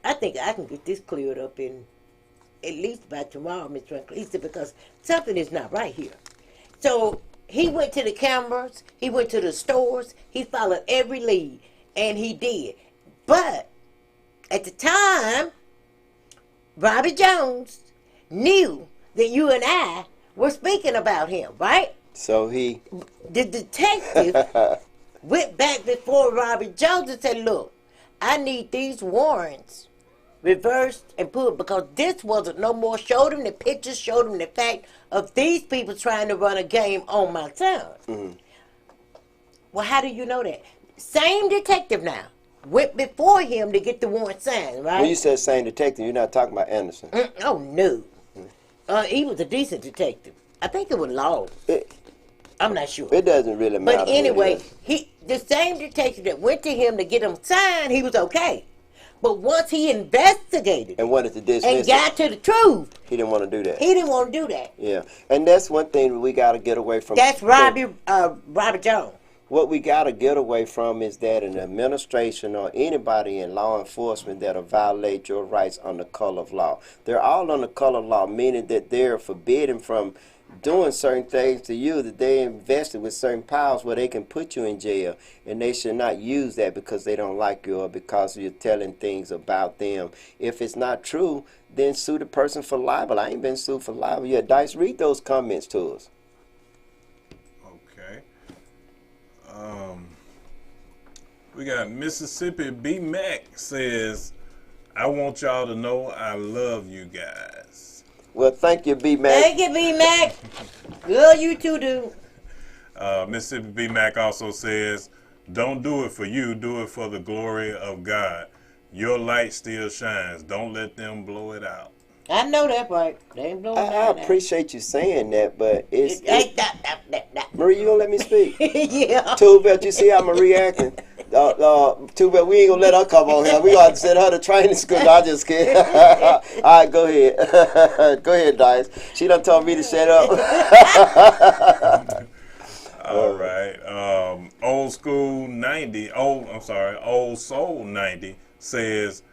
I think I can get this cleared up in at least by tomorrow, Miss Franklin. He said, because something is not right here. So he went to the cameras, he went to the stores, he followed every lead, and he did. But at the time, Robbie Jones knew that you and I were speaking about him, right? So the detective went back before Robbie Jones and said, look, I need these warrants reversed and put, because this wasn't no more. Showed him the pictures, showed him the fact of these people trying to run a game on my son. Mm-hmm. Well, how do you know that? Same detective now went before him to get the warrant signed, right? When you said same detective, you're not talking about Anderson. Oh, no. He was a decent detective. I think it was Law. I'm not sure. It doesn't really matter. But anyway, the same detective that went to him to get him signed, he was okay. But once he investigated and wanted to dismiss and got to the truth, he didn't want to do that. He didn't want to do that. Yeah, and that's one thing we got to get away from. That's Robbie Jones. What we got to get away from is that an administration or anybody in law enforcement that'll violate your rights under color of law. They're all under color of law, meaning that they're forbidden from doing certain things to you, that they invested with certain powers where they can put you in jail, and they should not use that because they don't like you or because you're telling things about them. If it's not true, then sue the person for libel. I ain't been sued for libel yet. Dice, read those comments to us. Okay. We got Mississippi B. Mac says, I want y'all to know I love you guys. Well, thank you, B. Mac. Thank you, B. Mac. Good, you too, dude. Mississippi B. Mac also says, don't do it for you, do it for the glory of God. Your light still shines. Don't let them blow it out. I know that right. They ain't blowing it out. I appreciate you saying that, but it's Marie, you gonna let me speak? Yeah. Too bad. You see how I'm reacting? Too bad we ain't gonna let her come on here. We gonna send her to training school. No, I just kidding. All right, go ahead. Go ahead, Dice. She done told me to shut up. All right. Old Soul 90 says,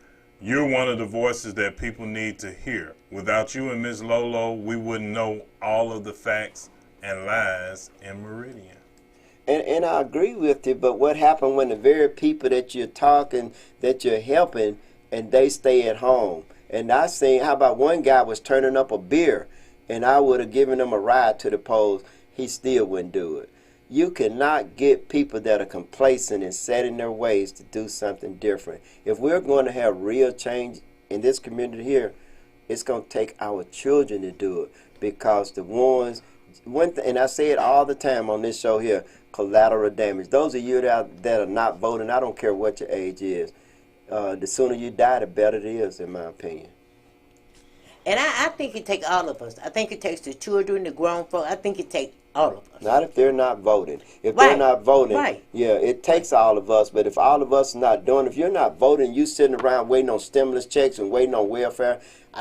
you're one of the voices that people need to hear. Without you and Miss Lolo, we wouldn't know all of the facts and lies in Meridian. And I agree with you, but what happened when the very people that you're talking, that you're helping, and they stay at home? And I seen, how about one guy was turning up a beer, and I would have given him a ride to the polls. He still wouldn't do it. You cannot get people that are complacent and set in their ways to do something different. If we're going to have real change in this community here, it's going to take our children to do it, because the ones, and I say it all the time on this show here, collateral damage. Those of you that are not voting, I don't care what your age is, the sooner you die, the better it is, in my opinion. And I think it takes all of us. I think it takes the children, the grown folk. I think it takes all of us. Not if they're not voting. If they're not voting, yeah, it takes all of us. But if all of us are not doing, if you're not voting, you sitting around waiting on stimulus checks and waiting on welfare,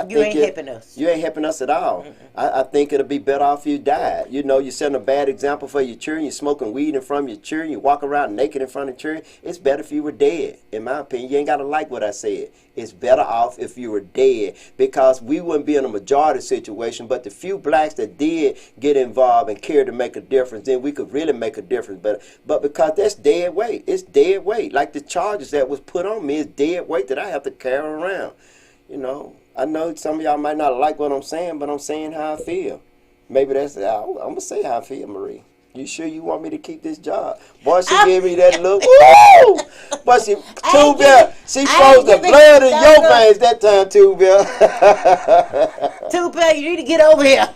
you ain't helping us. You ain't helping us at all. I think it'll be better off if you died. You know, you're setting a bad example for your children. You're smoking weed in front of your children. You walk around naked in front of children. It's better if you were dead, in my opinion. You ain't got to like what I said. It's better off if you were dead, because we wouldn't be in a majority situation. But the few blacks that did get involved and cared to make a difference, then we could really make a difference. But because that's dead weight. It's dead weight. Like the charges that was put on me is dead weight that I have to carry around. You know, I know some of y'all might not like what I'm saying, but I'm saying how I feel. Maybe that's, I'm going to say how I feel, Marie. You sure you want me to keep this job? Boy, she gave me that look. Woo! But she froze the blood in your veins that time, Two Bill. Two Bill, you need to get over here.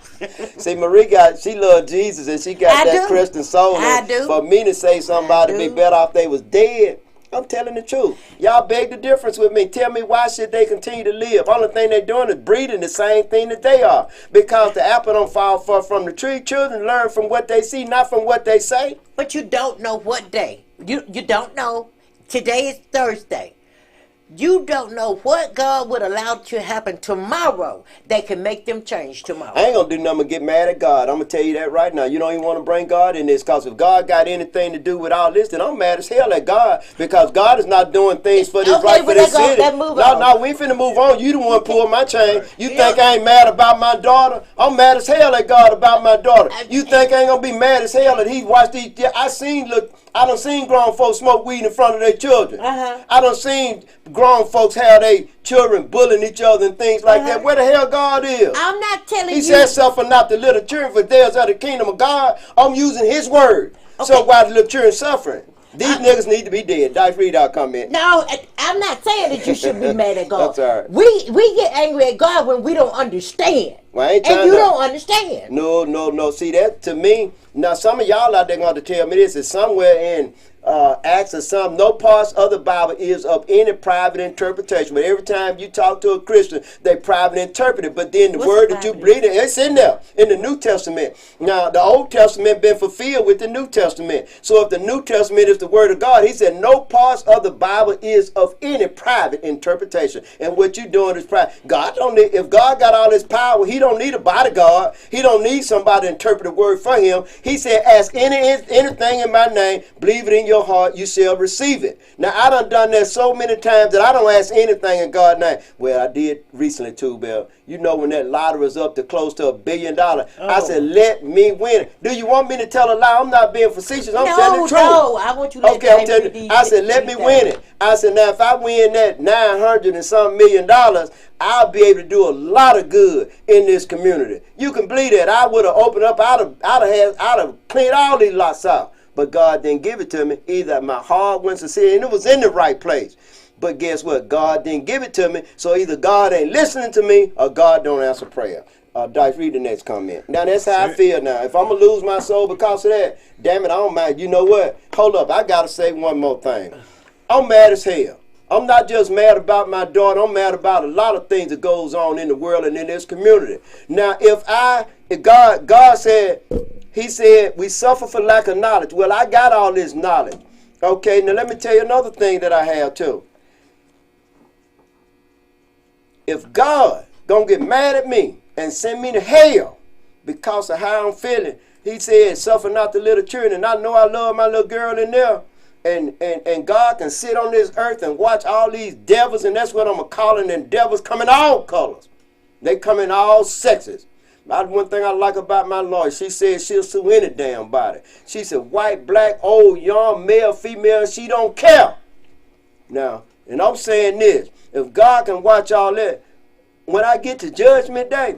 See, Marie she loved Jesus, and she got that Christian soul. I do. For me to say somebody be better off they was dead, I'm telling the truth. Y'all beg the difference with me. Tell me, why should they continue to live? Only thing they're doing is breathing the same thing that they are. Because the apple don't fall far from the tree. Children learn from what they see, not from what they say. But you don't know what day. You don't know. Today is Thursday. You don't know what God would allow to happen tomorrow that can make them change tomorrow. I ain't going to do nothing but get mad at God. I'm going to tell you that right now. You don't even want to bring God in this, because if God got anything to do with all this, then I'm mad as hell at God, because God is not doing things for this right for this city. No, we ain't finna move on. You the one pulling my chain. You think I ain't mad about my daughter? I'm mad as hell at God about my daughter. You think I ain't going to be mad as hell that he watched these? I done seen grown folks smoke weed in front of their children. I done seen grown folks have their children bullying each other and things like that. Where the hell God is? I'm not telling you. He said, suffer not the little children, for theirs are the kingdom of God. I'm using his word. Okay. So why the little children suffering? These niggas need to be dead. Dice, read our comment. No, I'm not saying that you should be mad at God. That's all right. We get angry at God when we don't understand. Well, and you don't understand. No. See, that to me, now some of y'all out there going to tell me this is somewhere in Acts or something. No parts of the Bible is of any private interpretation. But every time you talk to a Christian, they privately interpret it. But then the word that you read, it's in there in the New Testament. Now, the Old Testament been fulfilled with the New Testament. So if the New Testament is the word of God, he said no parts of the Bible is of any private interpretation. And what you doing is private. God don't need, if God got all his power, he don't need a bodyguard. He don't need somebody to interpret the word for him. He said, ask anything in my name, believe it in your heart, you shall receive it. Now, I done that so many times that I don't ask anything in God's name. Well, I did recently too, Bill. You know, when that lottery was up to close to $1 billion, I said, let me win it. Do you want me to tell a lie? I'm not being facetious. I'm telling the truth. No, I want you to I'm telling you. I said, let me win it. I said, now, if I win that $900 and some million, I'll be able to do a lot of good in this community. You can believe that. I would have opened up, I'd have cleaned all these lots out. But God didn't give it to me. Either my heart went sincere, and it was in the right place. But guess what? God didn't give it to me. So either God ain't listening to me or God don't answer prayer. Dice, read the next comment. Now, that's how I feel now. If I'm going to lose my soul because of that, damn it, I don't mind. You know what? Hold up. I got to say one more thing. I'm mad as hell. I'm not just mad about my daughter. I'm mad about a lot of things that goes on in the world and in this community. Now, if God said, he said, we suffer for lack of knowledge. Well, I got all this knowledge. Okay, now let me tell you another thing that I have too. If God gonna get mad at me and send me to hell because of how I'm feeling, he said, suffer not the little children. And I know I love my little girl in there. And God can sit on this earth and watch all these devils, and that's what I'm calling them devils, come in all colors. They come in all sexes. That's one thing I like about my Lord. She said she'll sue any damn body. She said white, black, old, young, male, female, she don't care. Now, and I'm saying this, if God can watch all that, when I get to judgment day,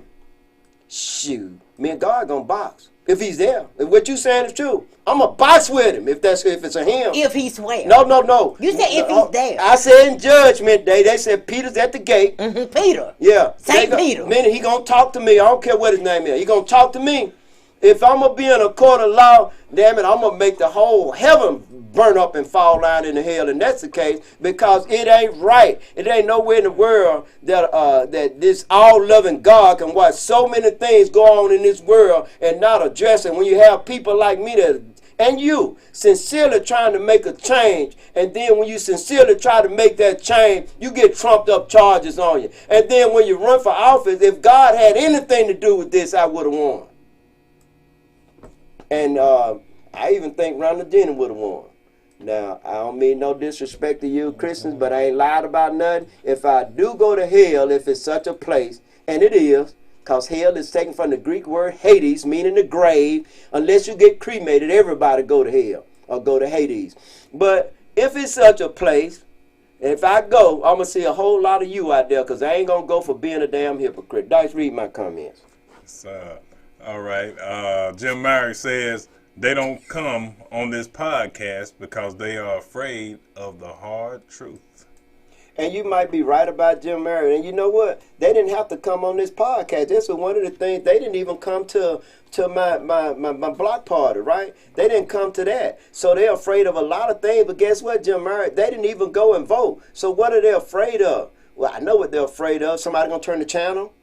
shoot, me and God gonna box. If he's there. If what you saying is true, I'm a box with him if it's a him. If he's where? No. You said if he's there. I said in judgment day, they said Peter's at the gate. Mm-hmm. Peter. Yeah. Saint Peter. Meaning he gonna talk to me. I don't care what his name is. He gonna talk to me. If I'm gonna be in a court of law, damn it, I'm gonna make the whole heaven burn up and fall down into hell, and that's the case, because it ain't right. It ain't nowhere in the world that that this all-loving God can watch so many things go on in this world and not address it. When you have people like me that, and you, sincerely trying to make a change, and then when you sincerely try to make that change, you get trumped up charges on you. And then when you run for office, if God had anything to do with this, I would have won. And I even think Ronald Denny would have won. Now, I don't mean no disrespect to you Christians, but I ain't lied about nothing. If I do go to hell, if it's such a place, and it is, because hell is taken from the Greek word Hades, meaning the grave. Unless you get cremated, everybody go to hell or go to Hades. But if it's such a place, if I go, I'm going to see a whole lot of you out there, because I ain't going to go for being a damn hypocrite. Dice, read my comments. All right. Jim Myrick says, they don't come on this podcast because they are afraid of the hard truth. And you might be right about Jim Myrick. And you know what? They didn't have to come on this podcast. This was one of the things. They didn't even come to my block party, right? They didn't come to that. So they're afraid of a lot of things. But guess what, Jim Myrick? They didn't even go and vote. So what are they afraid of? Well, I know what they're afraid of. Somebody going to turn the channel.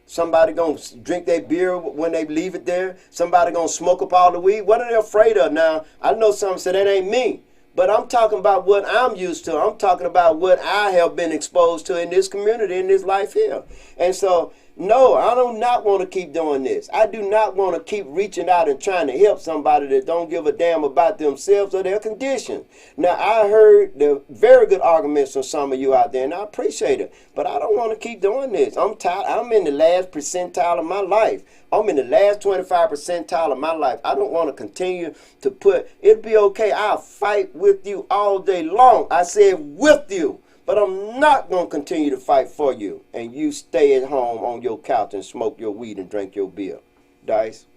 Somebody going to drink their beer when they leave it there. Somebody going to smoke up all the weed. What are they afraid of? Now, I know some say that ain't me. But I'm talking about what I'm used to. I'm talking about what I have been exposed to in this community, in this life here. And so, no, I do not want to keep doing this. I do not want to keep reaching out and trying to help somebody that don't give a damn about themselves or their condition. Now, I heard the very good arguments from some of you out there, and I appreciate it. But I don't want to keep doing this. I'm tired. I'm in the last percentile of my life. I'm in the last 25 percentile of my life. I don't want to continue to put, it'll be okay. I'll fight with you all day long. I said with you. But I'm not going to continue to fight for you. And you stay at home on your couch and smoke your weed and drink your beer. Dice?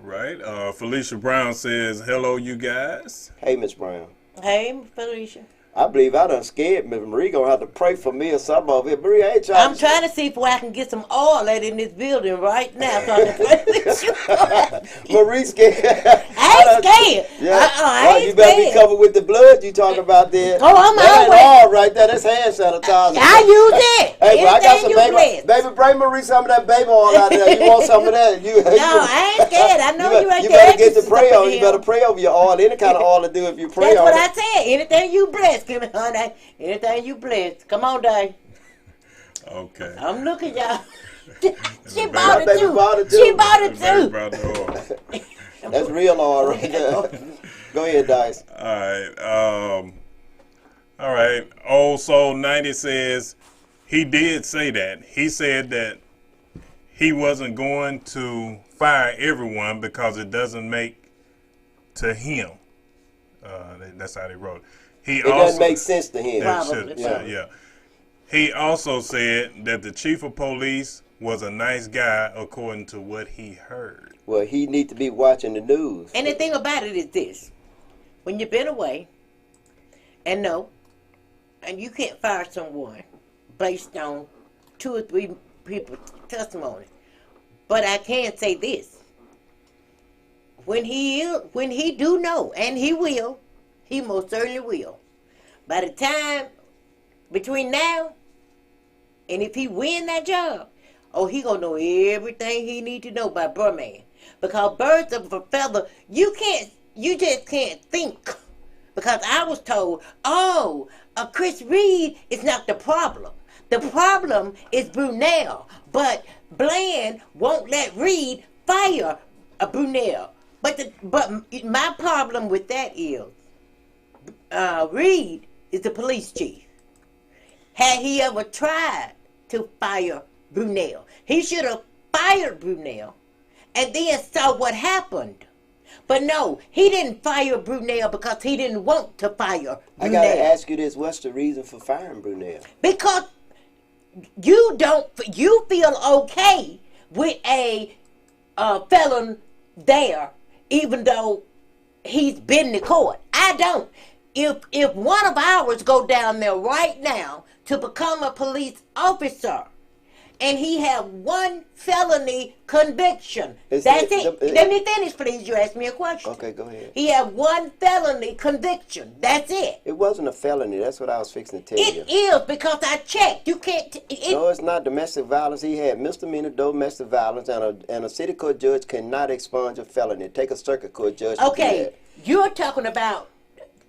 Right. Felicia Brown says, hello, you guys. Hey, Miss Brown. Hey, Felicia. I believe I done scared Miss Marie. Going to have to pray for me or something over here. Marie, I ain't trying I'm trying to see if I can get some oil out in this building right now. So I can pray with you. Marie scared. I ain't scared. Yeah. I ain't you better scared. be covered with the blood you talking about there. Oh, I'm that always. Ain't all right there. That's hand sanitizer. I use it. Hey, but I got some Anything you baby. bless. Baby, bring Marie some of that baby oil out there. You want some of that? No, I ain't scared. I know you ain't You better get the pray on. You better pray over your oil. Any kind of oil to do if you pray That's on what it. I said. Anything you bless, give me, honey. Anything you bless. Come on, Dave. Okay. I'm looking, y'all. She baby bought it too. bought it too. She bought it Baby too. brought the oil. That's real oil right there. Go ahead, Dice. All right. Old Soul 90 says he did say that. He said that he wasn't going to fire everyone because it doesn't make to him. That's how they wrote it. It doesn't make sense to him. Probably. Yeah. He also said that the chief of police was a nice guy according to what he heard. Well, he need to be watching the news. And the thing about it is this. When you've been away, and you can't fire someone based on 2 or 3 people's testimony. But I can say this. When he do know, and he will, he most certainly will. By the time between now and if he win that job, he gonna know everything he need to know about Birdman. Because birds of a feather, you just can't think because I was told, oh, Chris Reed is not the problem. The problem is Brunel. But Bland won't let Reed fire Brunel. But my problem with that is Reed is the police chief. Had he ever tried to fire Brunel, he should have fired Brunel and then saw what happened. But no, he didn't fire Brunel because he didn't want to fire Brunel. I gotta ask you this: what's the reason for firing Brunel? Because you feel okay with a felon there, even though he's been to court. I don't. If one of ours go down there right now to become a police officer, and he have one felony conviction, that's it. Let me finish, please. You asked me a question. Okay, go ahead. He have one felony conviction. That's it. It wasn't a felony. That's what I was fixing to tell you. It is, because I checked. You can't. No, it's not domestic violence. He had misdemeanor domestic violence, and a city court judge cannot expunge a felony. Take a circuit court judge. Okay, you're talking about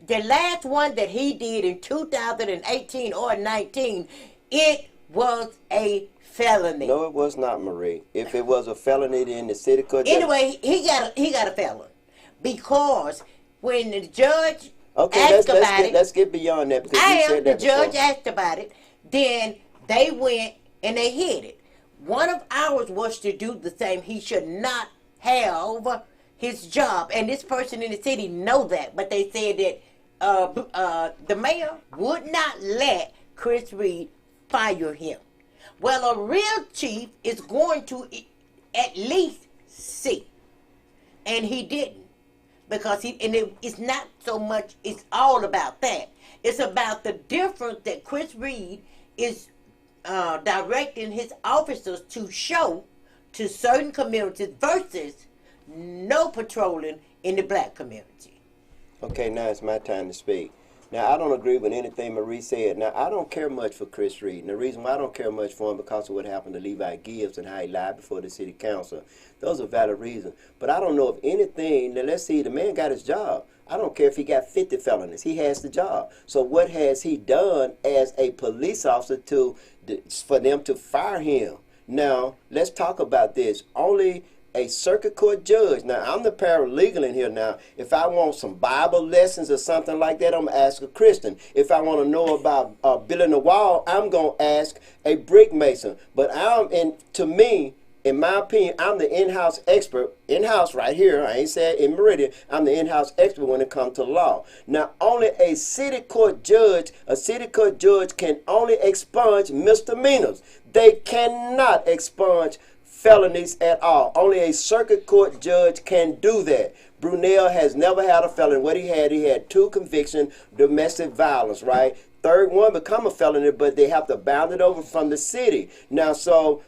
the last one that he did in 2018 or 19. It was a felony. No, it was not, Marie. If it was a felony, then the city court. Anyway, he got a felon, because when the judge let's get beyond that, because you said that the judge before. asked about it. Then they went and they hid it. One of ours was to do the same. He should not have his job, and this person in the city know that. But they said that the mayor would not let Chris Reed fire him. Well, a real chief is going to at least see. And he didn't. Because it's not so much, it's all about that. It's about the difference that Chris Reed is directing his officers to show to certain communities versus no patrolling in the black community. Okay, now it's my time to speak. Now, I don't agree with anything Marie said. Now, I don't care much for Chris Reed. And the reason why I don't care much for him because of what happened to Levi Gibbs and how he lied before the city council. Those are valid reasons. But I don't know if anything, now let's see, the man got his job. I don't care if he got 50 felonies. He has the job. So what has he done as a police officer for them to fire him? Now, let's talk about this. Only a circuit court judge. Now, I'm the paralegal in here now. If I want some Bible lessons or something like that, I'm going to ask a Christian. If I want to know about building a wall, I'm going to ask a brick mason. But to me, in my opinion, I'm the in-house expert. In-house right here. I ain't said in Meridian. I'm the in-house expert when it comes to law. Now, only a city court judge can only expunge misdemeanors. They cannot expunge felonies at all. Only a circuit court judge can do that. Brunel has never had a felony. What he had 2 convictions, domestic violence, right? Third one become a felony, but they have to bound it over from the city. Now,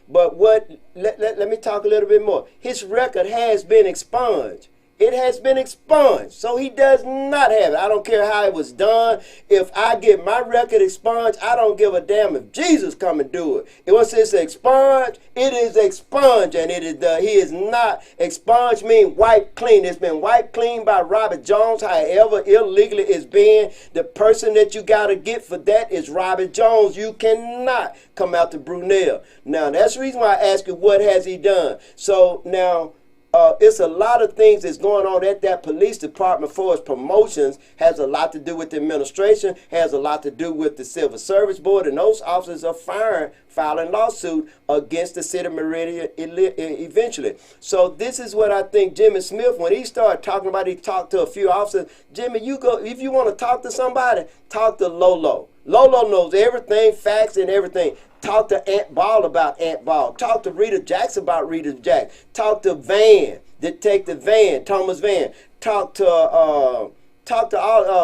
let me talk a little bit more. His record has been expunged. It has been expunged. So he does not have it. I don't care how it was done. If I get my record expunged, I don't give a damn if Jesus come and do it. Once it's expunged, it is expunged. And he is not expunged mean wiped clean. It's been wiped clean by Robert Jones, however illegally it's been. The person that you got to get for that is Robert Jones. You cannot come out to Brunel. Now, that's the reason why I ask you, what has he done? So now, it's a lot of things that's going on at that police department for its promotions. Has a lot to do with the administration, has a lot to do with the Civil Service Board, and those officers are filing lawsuit against the city of Meridian eventually. So this is what I think Jimmy Smith, when he started talking about, he talked to a few officers. Jimmy, if you want to talk to somebody, talk to Lolo. Lolo knows everything, facts and everything. Talk to Ant Ball about Ant Ball. Talk to Rita Jackson about Rita Jackson. Talk to Van, Detective Van, Thomas Van. Talk to all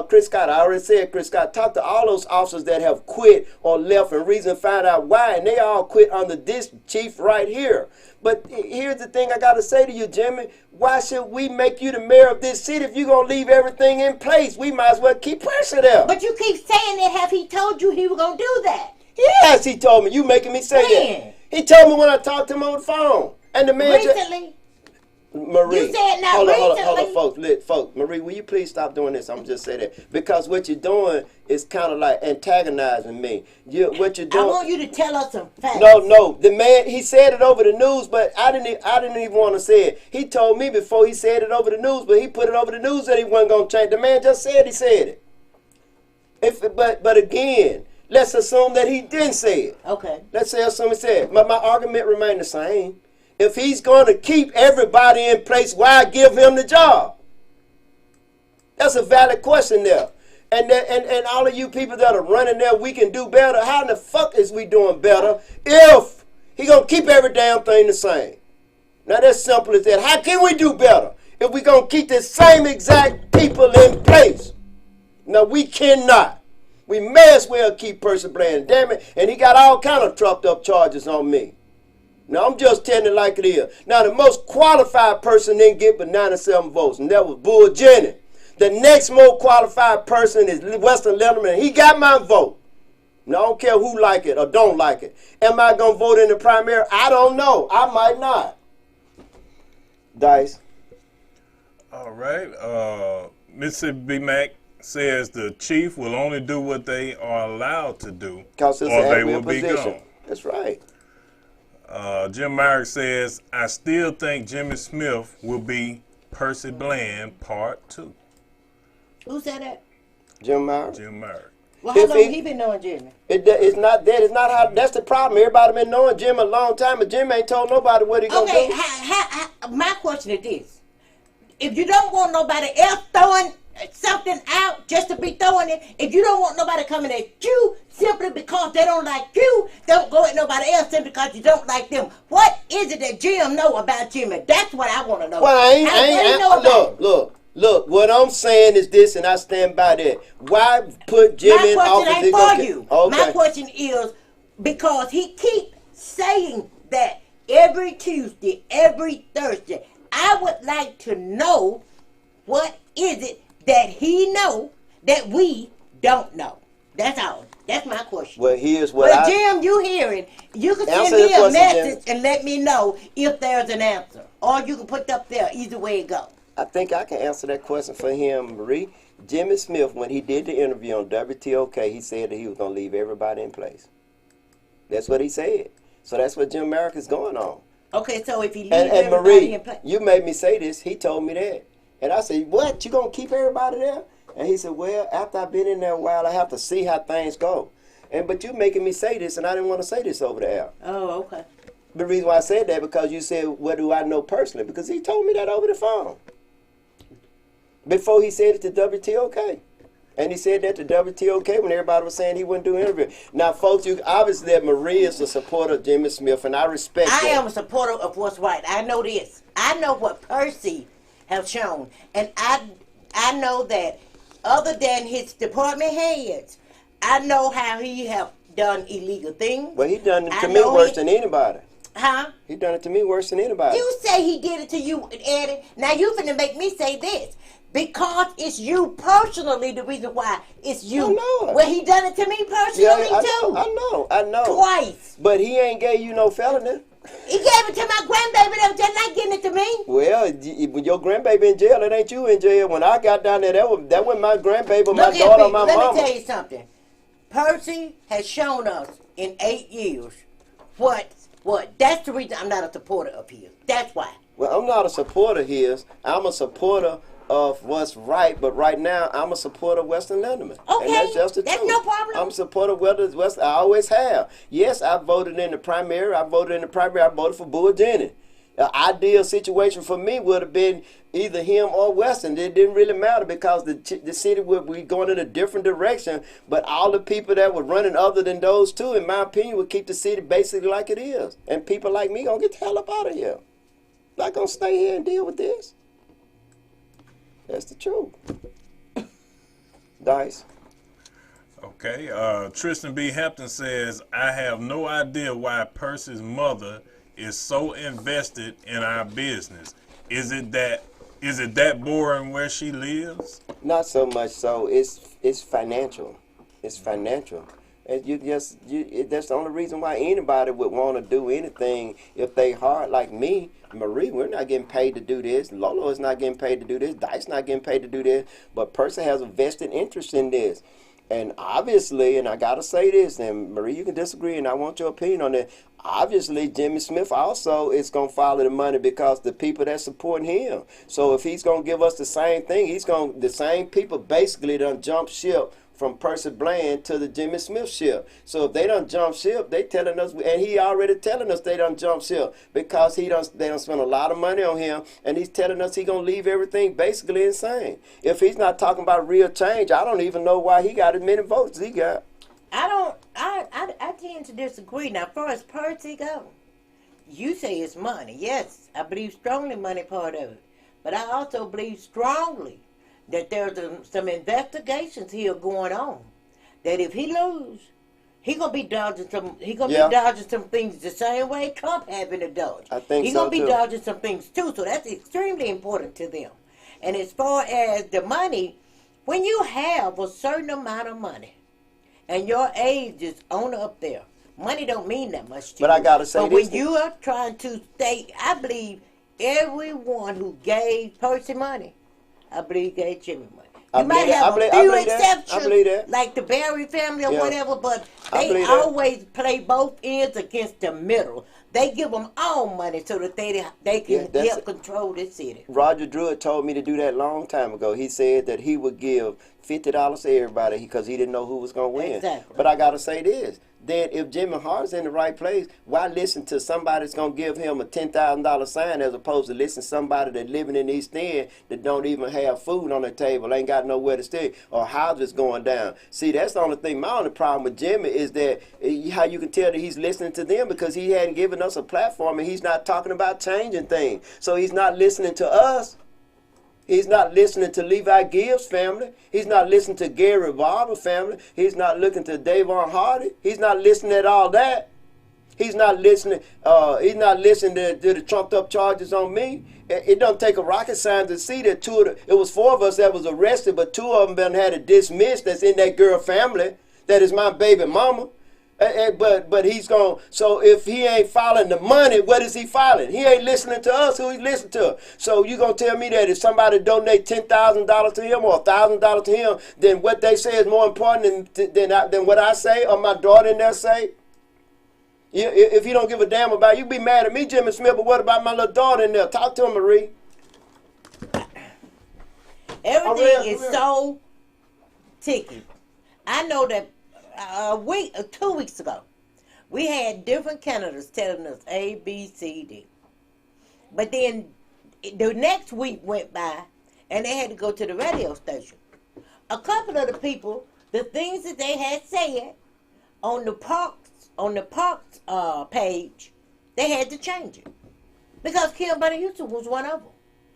Chris Scott. I already said Chris Scott. Talk to all those officers that have quit or left, and reason find out why, and they all quit under this chief right here. But here's the thing I got to say to you, Jimmy. Why should we make you the mayor of this city if you're going to leave everything in place? We might as well keep pressure there. But you keep saying that. Have he told you he was going to do that? Yes, he told me. You making me say that. He told me when I talked to him on the phone. And the man recently? Marie, You said now hold on, recently. folks. Marie, will you please stop doing this? I'm just saying that because what you're doing is kind of like antagonizing me. What you're I doing. want you to tell us some facts. No. The man, he said it over the news, but I didn't even want to say it. He told me before he said it over the news, but he put it over the news that he wasn't gonna change. The man just said he said it. But again, let's assume that he didn't say it. Okay. Let's say assume he said it. My argument remained the same. If he's going to keep everybody in place, why give him the job? That's a valid question there. And all of you people that are running there, we can do better. How in the fuck is we doing better if he going to keep every damn thing the same? Now that's simple as that. How can we do better if we going to keep the same exact people in place? Now we cannot. We may as well keep Percy Bland. Damn it. And he got all kind of trumped up charges on me. Now, I'm just telling it like it is. Now, the most qualified person didn't get but 97 votes, and that was Bull Jennings. The next most qualified person is Weston Letterman, and he got my vote. Now, I don't care who like it or don't like it. Am I going to vote in the primary? I don't know. I might not. Dice. All right. Mississippi Mac says the chief will only do what they are allowed to do, Because it's or an they will admin be position. gone. That's right. Jim Myrick says, I still think Jimmy Smith will be Percy Bland Part 2. Who said that? Jim Myers. Jim Myrick. Well, how If long he been knowing Jimmy? It's not that. It's not how. That's the problem. Everybody been knowing Jim a long time, but Jim ain't told nobody what he gonna Okay, do. my question is this. If you don't want nobody else throwing something out just to be throwing it, if you don't want nobody coming at you simply because they don't like you, don't go at nobody else simply because you don't like them. What is it that Jim know about Jimmy? That's what I want to know. Well, I What do you know ain't about it? look. What I'm saying is this, and I stand by that. Why put Jim My in question office? ain't for you. Okay. My question is because he keeps saying that every Tuesday, every Thursday. I would like to know what is it that he know that we don't know. That's all. That's my question. Well, here's what But Jim, you hearing? You can Answer send me the a question, message Jim. and let me know if there's an answer, or you can put it up there. Either way it go. I think I can answer that question for him, Marie. Jimmy Smith, when he did the interview on WTOK, he said that he was going to leave everybody in place. That's what he said. So that's what Jim Merrick is going on. Okay, so if he leaves And everybody Marie, in place, you made me say this. He told me that. And I said, what? You going to keep everybody there? And he said, well, after I've been in there a while, I have to see how things go. But you making me say this, and I didn't want to say this over the air. oh, okay. The reason why I said that, because you said, what do I know personally? Because he told me that over the phone. Before he said it to WTOK. And he said that to WTOK when everybody was saying he wouldn't do an interview. Now, folks, you obviously that Marie is a supporter of Jimmy Smith, and I respect that. I am a supporter of what's right. I know this. I know what Percy have shown. And I know that other than his department heads, I know how he have done illegal things. Well, he done it I to me know worse he- than anybody. Huh? He done it to me worse than anybody. You say he did it to you, Eddie. Now you finna make me say this. Because it's you personally the reason why it's you. I know it. Well, he done it to me personally too. I know. Twice. But he ain't gave you no felony. He gave it to my grandbaby that was just not getting it to me. Well, when your grandbaby in jail, it ain't you in jail. When I got down there, that was my grandbaby, my Look daughter, at me. my Let mama. me tell you something. Percy has shown us in 8 years what. That's the reason I'm not a supporter of his. That's why. Well, I'm not a supporter of his. I'm a supporter of what's right, but right now I'm a supporter of Weston Lindemann. Okay, And that's just the that's truth. no problem. I'm a supporter of Weston. I always have. Yes, I voted in the primary. I voted for Bull Jennings. An ideal situation for me would have been either him or Weston. It didn't really matter because the city would be going in a different direction. But all the people that were running other than those two, in my opinion, would keep the city basically like it is. And people like me gonna get the hell up out of here. Not gonna stay here and deal with this. That's the truth. Dice. Okay. Tristan B. Hampton says, I have no idea why Percy's mother is so invested in our business. Is it that boring where she lives? Not so much so. It's financial. It's financial. And that's the only reason why anybody would want to do anything if they hard like me, Marie. We're not getting paid to do this. Lolo is not getting paid to do this. Dice not getting paid to do this. But Percy has a vested interest in this. And obviously, and I gotta say this, and Marie, you can disagree, and I want your opinion on that. Obviously, Jimmy Smith also is gonna follow the money because the people that supporting him. So if he's gonna give us the same thing, the same people basically done jump ship from Percy Bland to the Jimmy Smith ship. So if they done jump ship, they telling us, and he already telling us they done jump ship because they done spend a lot of money on him, and he's telling us he gonna leave everything basically insane. If he's not talking about real change, I don't even know why he got as many votes as he got. I tend to disagree. Now, far as Percy go, you say it's money. Yes, I believe strongly money part of it. But I also believe strongly that there's some investigations here going on. That if he lose, he gonna be dodging some. He gonna be dodging some things the same way Trump having to dodge. I think he so gonna be too. dodging some things too. So that's extremely important to them. And as far as the money, when you have a certain amount of money, and your age is on up there, money don't mean that much to you. But I gotta say but this. when you are trying to stay, I believe everyone who gave Percy money, I believe gave Jimmy money. You might have a few exceptions, like the Barry family or whatever, but they always play both ends against the middle. They give them all money so that they can help control the city. Roger Druid told me to do that long time ago. He said that he would give $50 to everybody because he didn't know who was going to win. Exactly. But I got to say this. Then if Jimmy Hart's in the right place, why listen to somebody that's going to give him a $10,000 sign as opposed to listen to somebody that's living in East End that don't even have food on their table, ain't got nowhere to stay, or houses going down. See, that's the only thing. My only problem with Jimmy is that how you can tell that he's listening to them because he hadn't given us a platform and he's not talking about changing things. So he's not listening to us. He's not listening to Levi Gibbs' family. He's not listening to Gary Barber family. He's not looking to Davon Hardy. He's not listening to all that. He's not listening. He's not listening to the trumped up charges on me. It don't take a rocket science to see that it was 4 of us that was arrested, but 2 of them had it dismissed. That's in that girl family. That is my baby mama. But he's going. So if he ain't filing the money, what is he filing? He ain't listening to us. Who he listening to? So you gonna tell me that if somebody donate $10,000 to him or $1,000 to him, then what they say is more important than what I say or my daughter in there say? If you don't give a damn about it, you be mad at me, Jimmy Smith. But what about my little daughter in there? Talk to him, Marie. Everything is so ticky. I know that. 2 weeks ago, we had different candidates telling us A, B, C, D. But then the next week went by, and they had to go to the radio station. A couple of the people, the things that they had said on the Parks page, they had to change it because Kim Bunny Houston was one of them.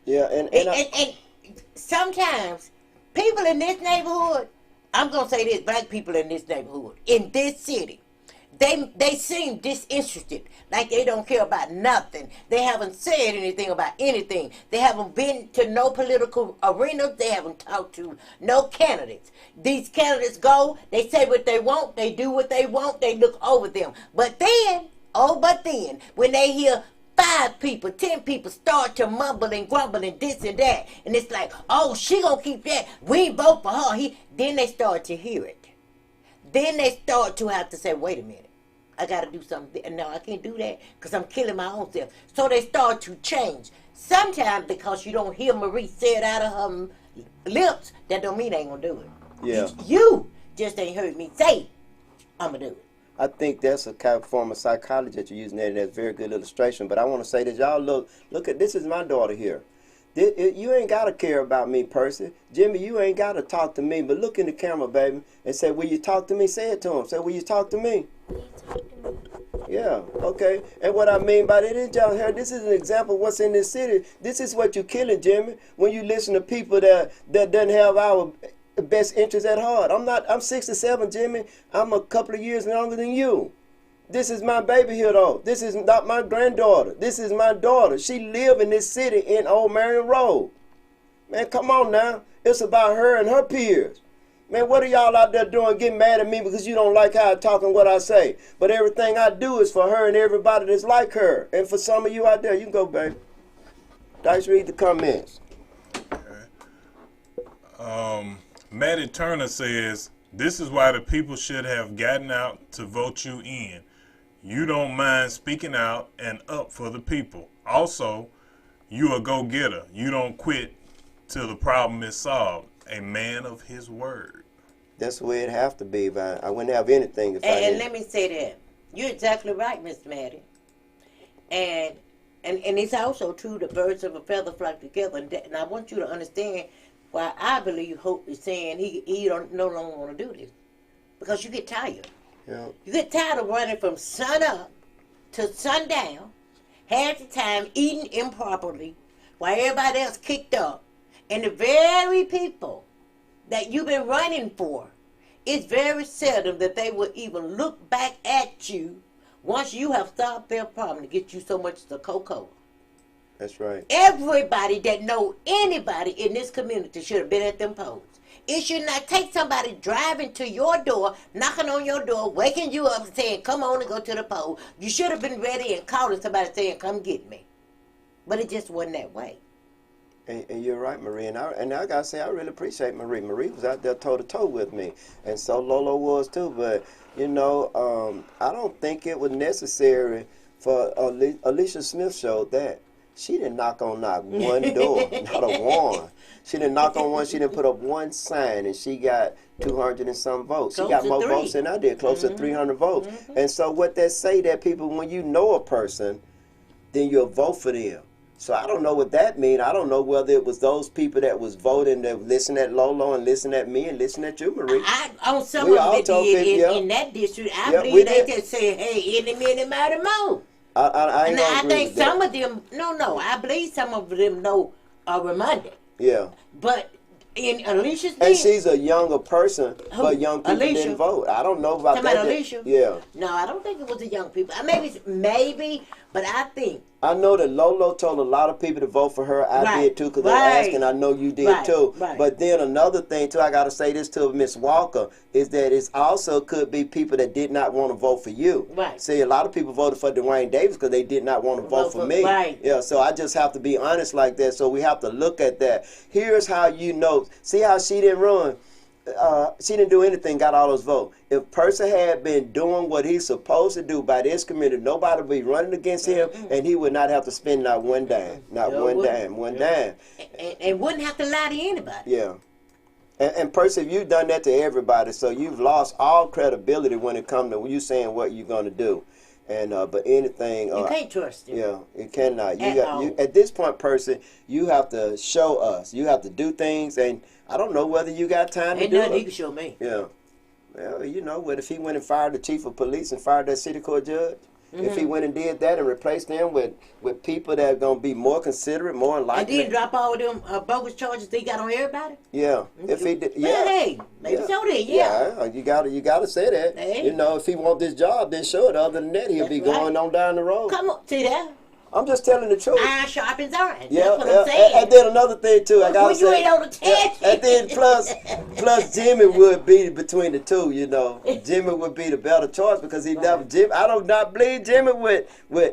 Yeah, and sometimes people in this neighborhood. I'm going to say this, black people in this neighborhood, in this city, they seem disinterested, like they don't care about nothing. They haven't said anything about anything. They haven't been to no political arenas. They haven't talked to no candidates. These candidates go, they say what they want, they do what they want, they look over them. But then, when they hear 5 people, 10 people start to mumble and grumble and this and that. And it's like, oh, she gonna keep that. We ain't vote for her. Then they start to hear it. Then they start to have to say, wait a minute. I got to do something. No, I can't do that because I'm killing my own self. So they start to change. Sometimes because you don't hear Marie say it out of her lips, that don't mean they ain't going to do it. Yeah. You just ain't heard me say, I'm going to do it. I think that's a kind of form of psychology that you're using there, and that's a very good illustration. But I want to say that y'all look at this is my daughter here. You ain't got to care about me, Percy. Jimmy, you ain't got to talk to me. But look in the camera, baby, and say, will you talk to me? Say it to him. Say, will you talk to me? Yeah, okay. And what I mean by that is, y'all here, this is an example of what's in this city. This is what you're killing, Jimmy, when you listen to people that doesn't have our best interests at heart. I'm 67, Jimmy. I'm a couple of years younger than you. This is my baby here, though. This is not my granddaughter. This is my daughter. She live in this city in Old Marion Road. Man, come on now. It's about her and her peers. Man, what are y'all out there doing getting mad at me because you don't like how I talk and what I say? But everything I do is for her and everybody that's like her. And for some of you out there, you can go, baby. Dice, read the comments. Maddie Turner says, this is why the people should have gotten out to vote you in. You don't mind speaking out and up for the people. Also, you a go-getter. You don't quit till the problem is solved. A man of his word. That's the way it have to be, but I wouldn't have anything if I And didn't. let me say that. You're exactly right, Mr. Maddie. And it's also true that birds of a feather flock together. And I want you to understand why I believe Hope is saying he don't no longer want to do this. Because you get tired. Yeah. You get tired of running from sun up to sundown, half the time eating improperly, while everybody else kicked up. And the very people that you've been running for, it's very seldom that they will even look back at you once you have solved their problem to get you so much as a Coca-Cola. That's right. Everybody that know anybody in this community should have been at them polls. It should not take somebody driving to your door, knocking on your door, waking you up and saying, come on and go to the poll. You should have been ready and calling somebody saying, come get me. But it just wasn't that way. And you're right, Marie. And I gotta say, I really appreciate Marie. Marie was out there toe to toe with me, and so Lolo was too. But you know, I don't think it was necessary for Alicia Smith showed that she didn't knock on not one door, not a one. She didn't knock on one. She didn't put up one sign, and she got 200 and some votes. She got more votes than I did, close to 300 votes. And so what that say that people, when you know a person, then you'll vote for them. So I don't know what that means. I don't know whether it was those people that was voting that listen at Lolo and listen at me and listen at you, Marie. On some of it did in that district. I believe they just say, hey, any minute, mighty mo. I think some of them, I believe some of them know Ramonda. Yeah. But in Alicia's and she's a younger person, but young people didn't vote. I don't know about that. Alicia? Yeah. No, I don't think it was the young people. Maybe, but I think. I know that Lolo told a lot of people to vote for her. I did too, because they asked, and I know you did too. Right. But then another thing too, I got to say this to Miss Walker, is that it also could be people that did not want to vote for you. Right. See, a lot of people voted for Dwayne Davis because they did not want to vote for me. Right. Yeah. So I just have to be honest like that. So we have to look at that. Here's how you know. See how she didn't run. She didn't do anything, got all those votes. If Percy had been doing what he's supposed to do by this community, nobody would be running against him, and he would not have to spend not one dime. Not one dime. And wouldn't have to lie to anybody. Yeah. And Percy, you've done that to everybody, so you've lost all credibility when it comes to you saying what you're going to do. And but anything you can't trust him. Yeah, you cannot. You at this point, Percy, you have to show us. You have to do things, and I don't know whether you got time to do it. Ain't nothing he can show me. Yeah. Well, you know what? If he went and fired the chief of police and fired that city court judge, if he went and did that and replaced them with people that are going to be more considerate, more enlightened. And then drop all them bogus charges they got on everybody? Yeah. If he did, well, hey, maybe so then, Yeah, you gotta say that. Hey. You know, if he want this job, then show it. Other than that, he'll be going on down the road. Come on, see that? I'm just telling the truth. Iron sharpens iron. Yeah, that's what I'm saying. And then another thing too, I gotta say. You ain't on the test. And then plus Jimmy would be between the two. You know, Jimmy would be the better choice because he never. I don't not believe Jimmy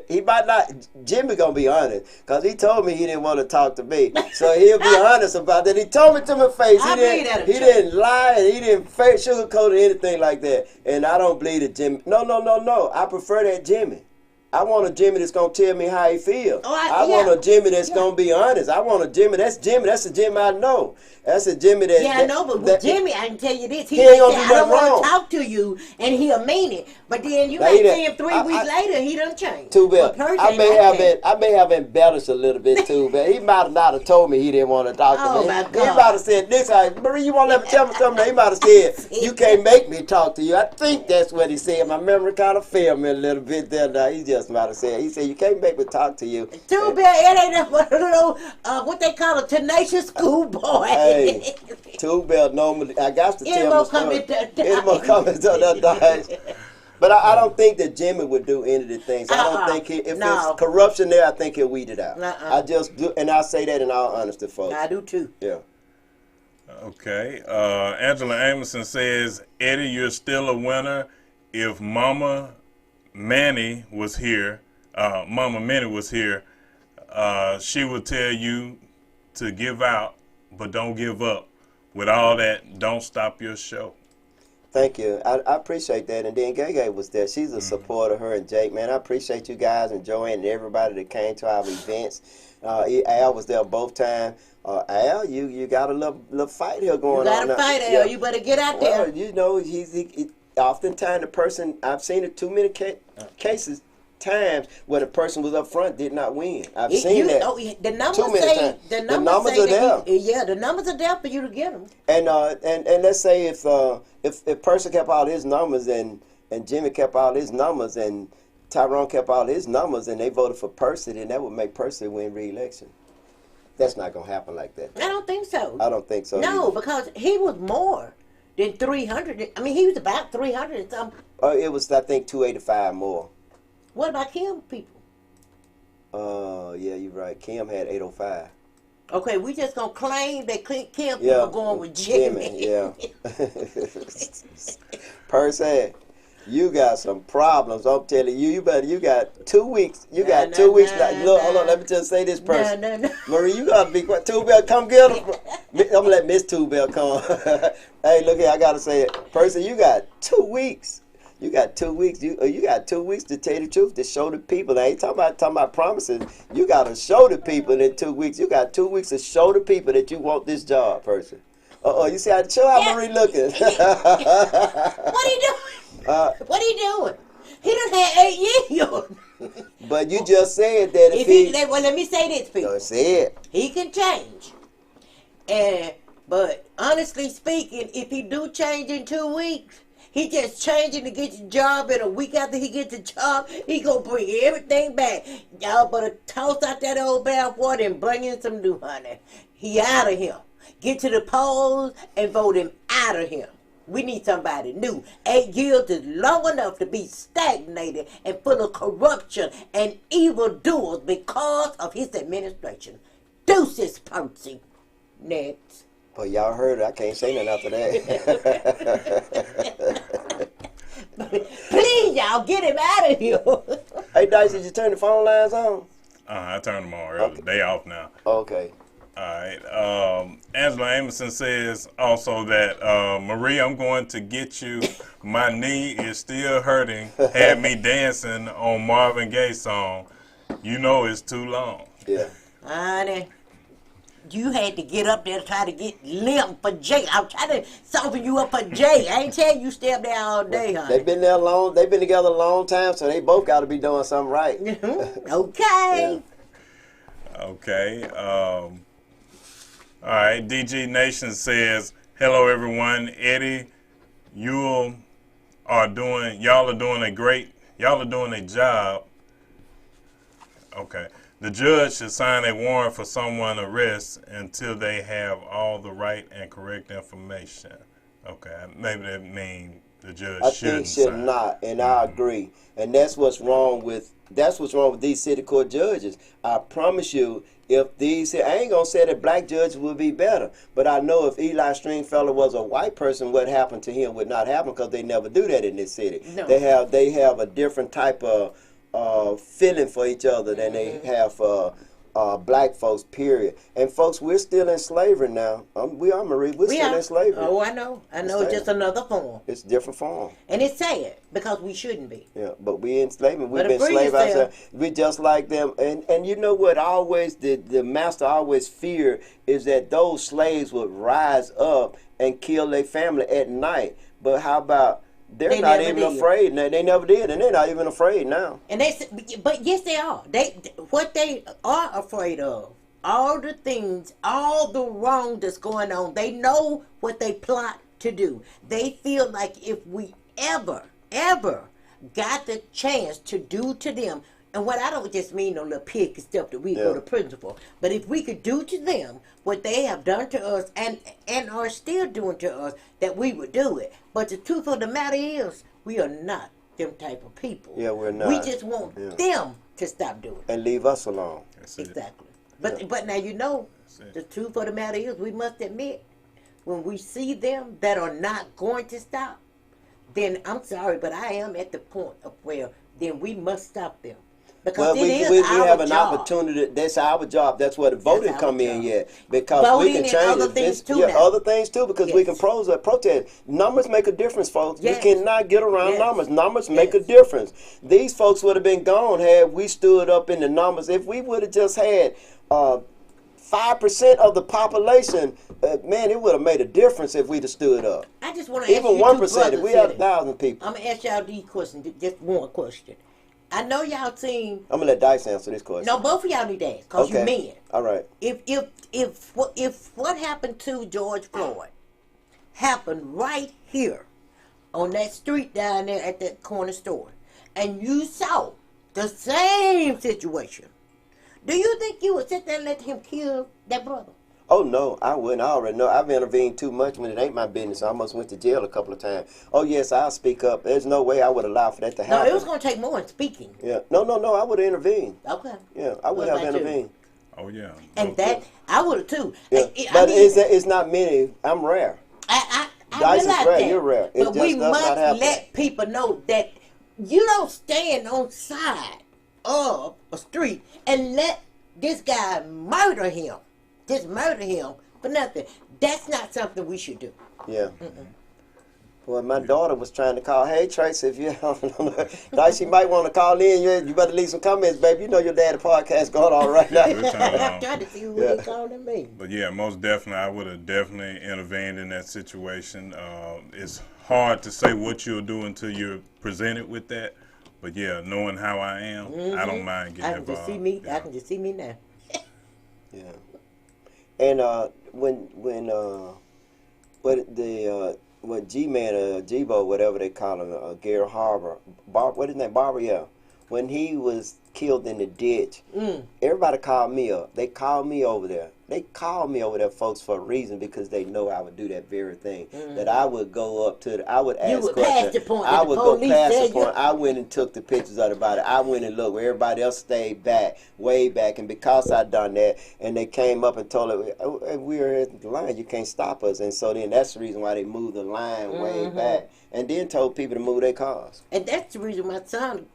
he might not. Jimmy gonna be honest because he told me he didn't want to talk to me, so he'll be honest about that. He told me to my face. He didn't lie and he didn't sugarcoat or anything like that. And I don't believe that Jimmy. No. I prefer that Jimmy. I want a Jimmy that's going to tell me how he feels. I want a Jimmy that's going to be honest. I want a Jimmy. That's a Jimmy I know. That's a Jimmy that... Yeah, I know, but with Jimmy, I can tell you this. He ain't going to do I nothing don't want wrong. to talk to you, and he'll mean it. But then you might see him 3 weeks later, he done changed. Too bad. I may have embellished a little bit too bad. He might not have told me he didn't want to talk to me. My God. He might have said, this, Marie, you won't let me tell me something? He might have said, you can't make me talk to you. I think that's what he said. My memory kind of failed me a little bit there. Now. He just might have said, you can't make me talk to you. Too bad it ain't that but a little, what they call a tenacious schoolboy. Hey, too bad normally. I got to tell my story. It's more coming to the But I don't think that Jimmy would do any of the things. I don't think if there's corruption there, I think he'll weed it out. I just do, and I say that in all honesty, folks. I do too. Yeah. Okay. Angela Amerson says, Eddie, you're still a winner. If Mama Manny was here, she would tell you to give out, but don't give up. With all that, don't stop your show. Thank you. I appreciate that. And then Gay was there. She's a supporter, her and Jake. Man, I appreciate you guys and Joanne and everybody that came to our events. Al was there both times. Al, you got a little fight here going on. You got to fight, Al. Yeah. You better get out Well, there. you know, he oftentimes the person, I've seen it too many times where the person was up front did not win. I've seen that. The numbers too many say times. the The numbers numbers say are that there. yeah, the numbers are there for you to get them. And let's say if Percy kept all his numbers and Jimmy kept all his numbers and Tyrone kept all his numbers and they voted for Percy, then that would make Percy win re-election. That's not gonna happen like that. I don't think so. I don't think so. No, either. because he was more than 300. I mean, he was about 300 and something. It was, I think, 285 more. What about Kim people? Yeah, you're right. Kim had 805. Okay, we just gonna claim that Kim people Yeah, are going with Jimmy. Yeah. Percy, you got some problems. I'm telling you. You got 2 weeks. You got 2 weeks. Look, hold on. Let me just say this, Percy. No. Marie, you gotta be quiet. Two Bell, come get her. I'm gonna let Miss Two Bell come. Hey, look here. I gotta say it, Percy. You got 2 weeks. You got 2 weeks. You got 2 weeks to tell the truth, to show the people. I ain't talking about promises. You got to show the people in 2 weeks. You got 2 weeks to show the people that you want this job, Percy. You see how Marie looking? What are you doing? What are you doing? He done had 8 years. But you just said that if well, let me say this, people. No, say it. He can change. But honestly speaking, if he do change in 2 weeks, he just changing to get the job, and a week after he gets the job, he gonna bring everything back. Y'all better toss out that old bathwater and bring in some new honey. He out of here. Get to the polls and vote him out of here. We need somebody new. 8 years is long enough to be stagnated and full of corruption and evildoers because of his administration. Deuces, Percy. Next. Well, y'all heard it. I can't say nothing after that. Please, y'all, get him out of here. Hey, Dice, did you turn the phone lines on? I turned them on early. They off now. Okay. All right. Angela Amerson says also that, Marie, I'm going to get you. My knee is still hurting. Had me dancing on Marvin Gaye's song. You know it's too long. Yeah. Honey, you had to get up there to try to get limp for Jay. I'm trying to soften you up for Jay. I ain't telling you stay up there all day, honey. They've been there long. They've been together a long time, so they both got to be doing something right. Okay. Yeah. Okay. All right. DG Nation says, hello, everyone. Eddie, y'all are doing a job. Okay. The judge should sign a warrant for someone's arrest until they have all the right and correct information. Okay, maybe that means the judge shouldn't should sign. not, and I agree. And that's what's wrong with these city court judges. I promise you, I ain't gonna say that black judges would be better, but I know if Eli Stringfellow was a white person, what happened to him would not happen, because they never do that in this city. No. They have a different type of feeling for each other than they have for black folks, period. And folks, we're still in slavery now. We are, Marie. We're still in slavery. Oh, I know. It's just another form. It's a different form. And it's sad, because we shouldn't be. Yeah, but we in slavery. We've But been free slave yourself. ourselves. We just like them. And you know what always the master always feared is that those slaves would rise up and kill their family at night. But how about they're They not never even did. afraid. They never did, and they're not even afraid now. And but yes, they are. What they are afraid of, all the things, all the wrong that's going on, they know what they plot to do. They feel like if we ever got the chance to do to them, and what I don't just mean no little pig stuff that we go to prison for, but if we could do to them what they have done to us and are still doing to us, that we would do it. But the truth of the matter is, we are not them type of people. Yeah, we're not. We just want them to stop doing it. And leave us alone. That's it. Exactly. But now you know, the truth of the matter is, we must admit, when we see them that are not going to stop, then I'm sorry, but I am at the point of where then we must stop them. Because Well, it is we our have an job. opportunity. That's our job. That's where the voting our come in job. yet. Because Voting we can and change other it. things too Yeah, now. other things too, because we can Yes. protest. Numbers make a difference, folks. Yes. We cannot get around Yes. numbers. Numbers make a Yes. difference. These folks would have been gone had we stood up in the numbers. If we would have just had 5% of the population, man, it would have made a difference if we'd have stood up. I just want to ask Even you 1%. If we had 1,000 1,000 people. I'm going to ask y'all these questions, just one question. I know y'all seen, I'm gonna let Dice answer this question. no, both of y'all need to ask, because you men. All right. If what happened to George Floyd happened right here on that street down there at that corner store, and you saw the same situation, do you think you would sit there and let him kill that brother? Oh no, I wouldn't. I already know. I've intervened too much when it ain't my business. I almost went to jail a couple of times. Oh yes, I'll speak up. There's no way I would allow for that to No, happen. it was going to take more than speaking. Yeah. No. I would have intervened. Okay. Yeah, I would What have about you? intervened. Oh yeah. And that, I would have too. Yeah. I But mean, it's not many. I'm rare. I Dice is realize rare, that. you're rare. It But just we does not must happen. let people know that you don't stand on side of a street and let this guy murder him. Just murder him for nothing. That's not something we should do. Yeah. Well, my daughter was trying to call. Hey, Tracy, if you Dice, she might want to call in. You better leave some comments, baby. You know your daddy podcast going on right now. We're trying to, I'm trying to see who Yeah. they calling me. But yeah, most definitely, I would have definitely intervened in that situation. It's hard to say what you'll do until you're presented with that. But yeah, knowing how I am, I don't mind getting I can involved. just see me. Yeah. I can just see me now. Yeah. And what G-Man G-Bo, whatever they call him, Gary Harbor, what is his name, Barber, yeah. When he was killed in the ditch, everybody called me up. They called me over there. They called me over there, folks, for a reason, because they know I would do that very thing. That I would go up to, I would ask would questions. pass the point I that the would go police past said the point. I went and took the pictures of the body. I went and looked where everybody else stayed back, way back. And because I done that, and they came up and told her, oh, we were at the line, you can't stop us. And so then that's the reason why they moved the line way back. And then told people to move their cars. And that's the reason my son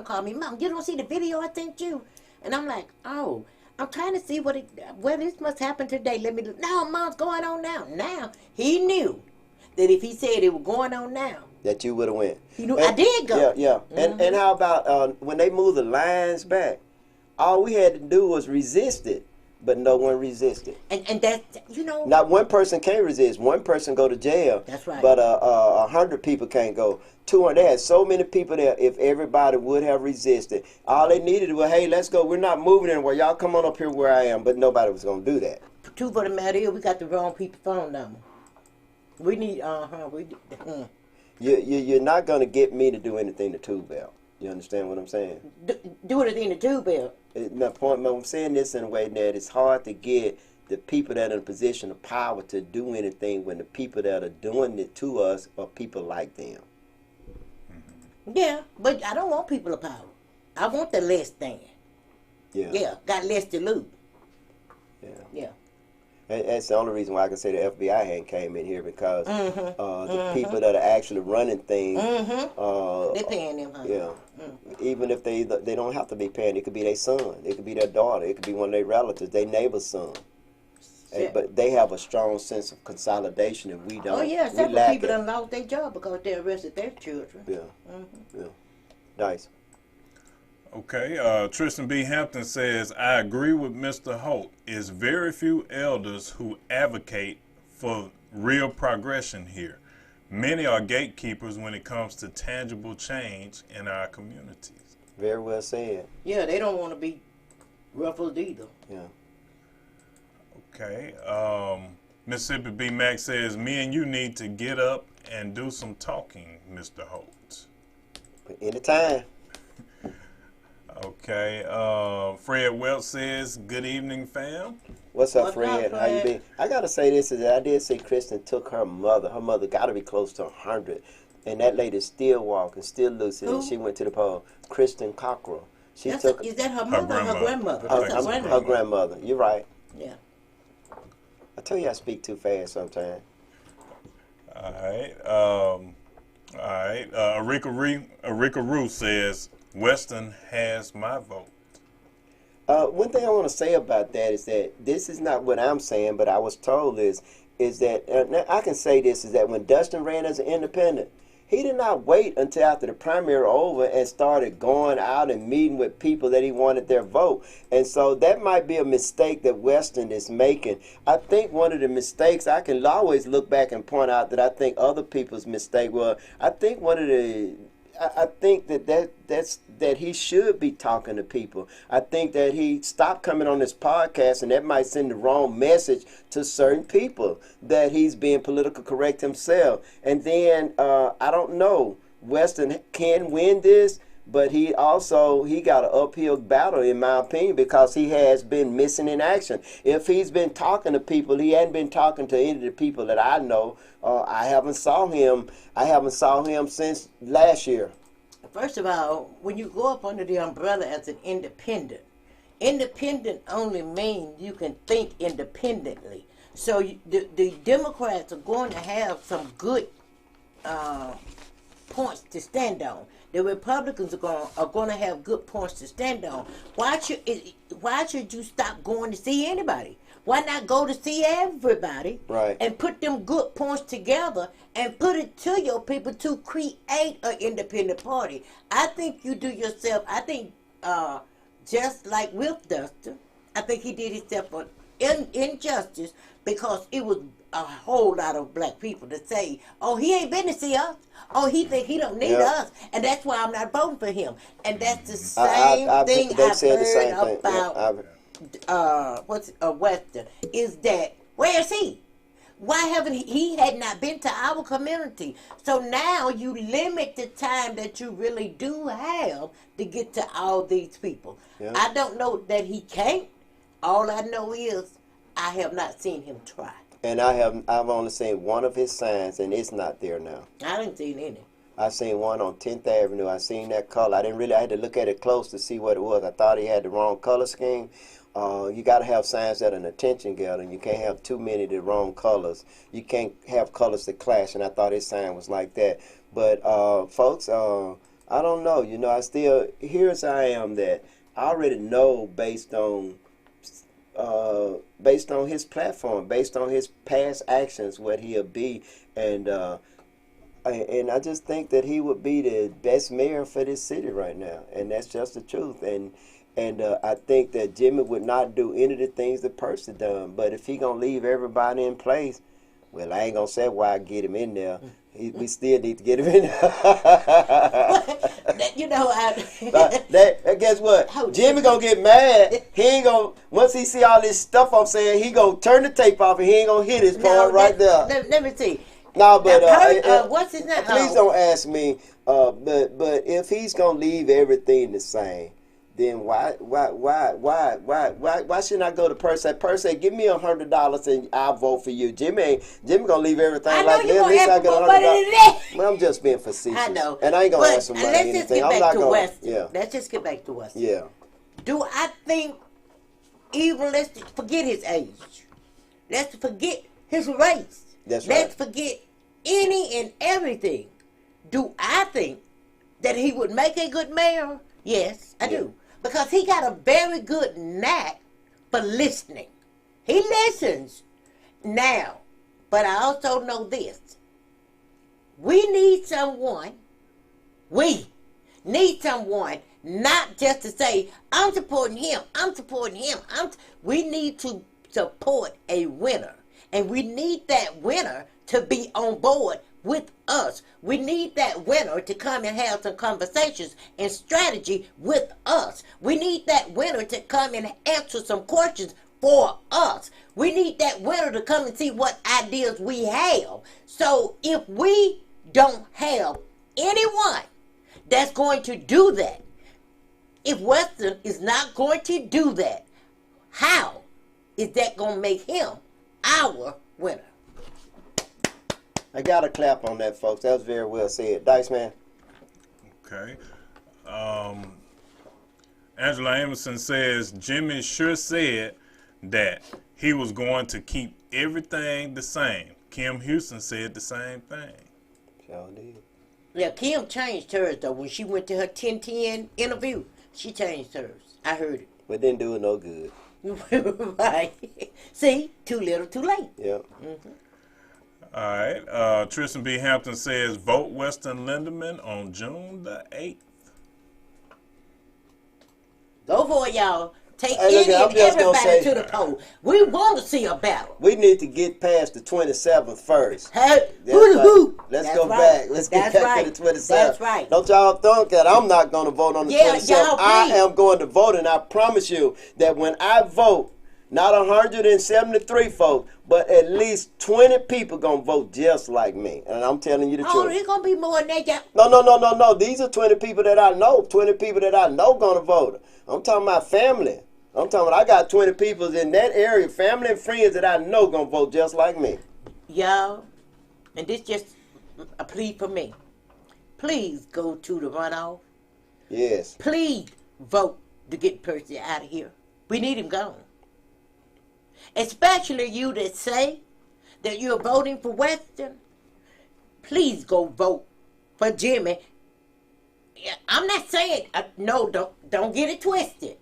called me, Mom, you don't see the video I sent you? And I'm like, oh, I'm trying to see where this must happen today. No, Mom's going on now. Now, he knew that if he said it was going on now, That you would have went. he knew I did go. Yeah. And how about when they moved the lines back? All we had to do was resist it, but no one resisted. And that's, Not one person can resist. One person go to jail. That's right. But 100 people can't go. 200. They had so many people there. If everybody would have resisted, all they needed was, hey, let's go. We're not moving anywhere. Y'all come on up here where I am. But nobody was gonna do that. Truth of the matter is, we got the wrong people's phone number. We need, You're not gonna get me to do anything to Tube Bell. You understand what I'm saying? do it in the tube bill. I'm saying this in a way that it's hard to get the people that are in a position of power to do anything when the people that are doing it to us are people like them. Yeah, but I don't want people of power. I want the less than. Yeah, got less to lose. Yeah. That's the only reason why I can say the FBI hadn't came in here, because the people that are actually running things, They're paying them, huh? yeah. Even if they don't have to be paying, it could be their son, it could be their daughter, it could be one of their relatives, their neighbor's son. Yeah. But they have a strong sense of consolidation, and we don't. Oh yeah, we several lack people it. done lost their job because they arrested their children. Yeah. Nice. Okay, Tristan B. Hampton says, I agree with Mr. Holt. It's very few elders who advocate for real progression here. Many are gatekeepers when it comes to tangible change in our communities. Very well said. Yeah, they don't want to be ruffled either. Yeah. Okay, Mississippi B. Mac says, me and you need to get up and do some talking, Mr. Holt. Anytime. Okay, Fred Welch says, good evening, fam. What's up, What's Fred? up, How you Fred? been? I gotta say this is that I did see Kristen took her mother. Her mother gotta be close to 100, and that lady's still walking, still lucid. And Who? she went to the poll. Kristen Cockrell. She took Is that her mother or her grandmother? I That's think her so. grandmother. her grandmother. You're right. Yeah. I tell you I speak too fast sometimes. All right. All right. Arika Roo says, Weston has my vote. One thing I want to say about that is that this is not what I'm saying, but I was told is that now I can say this is that when Dustin ran as an independent, he did not wait until after the primary over and started going out and meeting with people that he wanted their vote. And so that might be a mistake that Weston is making. I think one of the mistakes, I can always look back and point out that I think other people's mistake was, I think one of the I think that he should be talking to people. I think that he stopped coming on this podcast, and that might send the wrong message to certain people that he's being political correct himself. And then I don't know, Weston can win this, but he got an uphill battle in my opinion because he has been missing in action. If he's been talking to people, he hadn't been talking to any of the people that I know. I haven't saw him since last year. First of all, when you go up under the umbrella as an independent, independent only means you can think independently. So the Democrats are going to have some good points to stand on. The Republicans are going to have good points to stand on. Why should you stop going to see anybody? Why not go to see everybody, right, and put them good points together and put it to your people to create an independent party? I think you do yourself. I think just like with Dustin, I think he did himself an injustice because it was a whole lot of black people to say, "Oh, he ain't been to see us. Oh, he think he don't need us, and that's why I'm not voting for him." And that's the same thing I've heard about. Weston is that where is he? Why haven't he had not been to our community? So now you limit the time that you really do have to get to all these people. Yeah. I don't know that he can't. All I know is I have not seen him try. And I've only seen one of his signs, and it's not there now. I didn't see any. I seen one on 10th Avenue. I seen that color. I had to look at it close to see what it was. I thought he had the wrong color scheme. You got to have signs that are an attention getter, and you can't have too many of the wrong colors. You can't have colors that clash, and I thought his sign was like that. But folks, I don't know. You know, here's I am that I already know based on his platform, based on his past actions, what he'll be, and I just think that he would be the best mayor for this city right now, and that's just the truth. And I think that Jimmy would not do any of the things that Percy done. But if he gonna leave everybody in place, well, I ain't gonna say why I get him in there. We still need to get him in there. You know, guess what? Jimmy gonna get mad. He ain't gonna, once he see all this stuff I'm saying, he gonna turn the tape off and he ain't gonna hit his part right there. Let me see. No, but what's his name? Please don't ask me. But if he's gonna leave everything the same, then why shouldn't I go to Percy? Percy, give me $100 and I'll vote for you. Jimmy gonna leave everything like that. At least I get $100. Well, I'm just being facetious. I know. And I ain't gonna ask somebody anything. I'm not gonna. Yeah. Let's just get back to Weston. Yeah. Do I think let's forget his age. Let's forget his race. That's right. Let's forget any and everything. Do I think that he would make a good mayor? Yes, I do. Because he got a very good knack for listening. He listens now. But I also know this. We need someone not just to say, I'm supporting him, we need to support a winner. And we need that winner to be on board with us. We need that winner to come and have some conversations and strategy with us. We need that winner to come and answer some questions for us. We need that winner to come and see what ideas we have. So if we don't have anyone that's going to do that, if Weston is not going to do that, how is that going to make him our winner? I got a clap on that, folks. That was very well said. Dice Man. Okay. Angela Amerson says Jimmy sure said that he was going to keep everything the same. Kim Houston said the same thing. Sure did. Yeah, Kim changed hers though. When she went to her 10-10 interview, she changed hers. I heard But didn't do it no good. it. Right. See, too little, too late. Yep. All right. Tristan B. Hampton says, vote Weston Lindemann on June the 8th. Go for it, y'all. Take Hey, look, any I'm and just gonna everybody say- to the poll. We want to see a battle. We need to get past the 27th first. Hey, That's hoo right. hoo. Let's That's go right. back. Let's get That's back right. to the 27th. That's right. Don't y'all think that I'm not going to vote on the Yeah, 27th. y'all, I please. am going to vote, and I promise you that when I vote, not 173 folks, but at least 20 people going to vote just like me. And I'm telling you the Oh, truth. there's going to be more than that. y'all. No. These are 20 people that I know. 20 people that I know going to vote. I'm talking about family. I'm talking about I got 20 people in that area, family and friends that I know going to vote just like me. Y'all, and this just a plea for me. Please go to the runoff. Yes. Please vote to get Percy out of here. We need him gone. Especially you that say that you're voting for Western. Please go vote for Jimmy. Yeah, I'm not saying no. Don't get it twisted.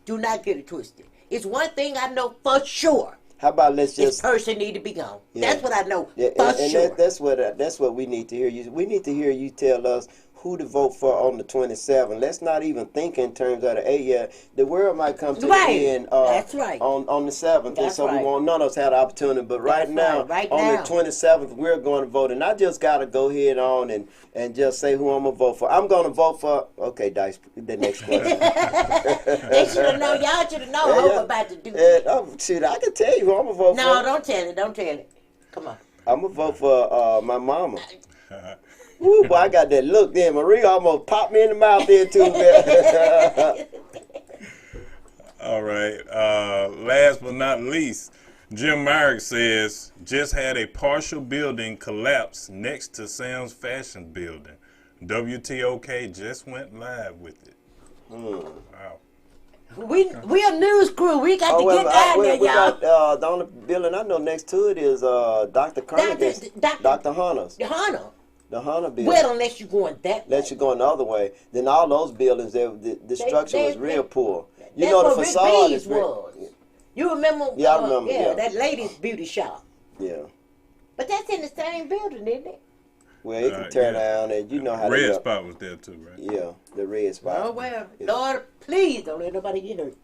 Do not get it twisted. It's one thing I know for sure. How about let's This just person need to be gone. Yeah. That's what I know Yeah, for and sure. that's what we need to hear you. We need to hear you tell us who to vote for on the 27th. Let's not even think in terms of the 8th yet. The world might come to Right. the end That's right. on the 7th, and That's so we right. won't none of us have the opportunity. But right That's now, right. Right on now. the 27th, we're going to vote. And I just got to go ahead on and just say who I'm going to vote for. I'm going to vote for, okay, Dice, the next question. They should have known. Y'all should have known what we're about to do. Shoot, I can tell you who I'm going to vote No, for. don't tell it. Don't tell it. Come on. I'm going to vote for my mama. Woo, boy, I got that look there. Marie almost popped me in the mouth there, too, man. All right. Last but not least, Jim Myrick says, just had a partial building collapse next to Sam's Fashion Building. WTOK just went live with it. Wow. We a news crew. We got to get down there, we y'all. got, the only building I know next to it is Dr. Carnegie, Dr. Hunter's. Hunter. The Hunter building. Well, unless you're going that way. Unless you're going the other way. Then all those buildings, the structure was real poor. You That's know what the Rick facade B's is was. You remember? Yeah, I remember, yeah. that lady's beauty shop. Yeah. But that's in the same building, isn't it? Well, it can tear down, and you know how Red they Spot was there too, right? Yeah, the red spot. Oh, well. Yeah. Lord, please don't let nobody get hurt.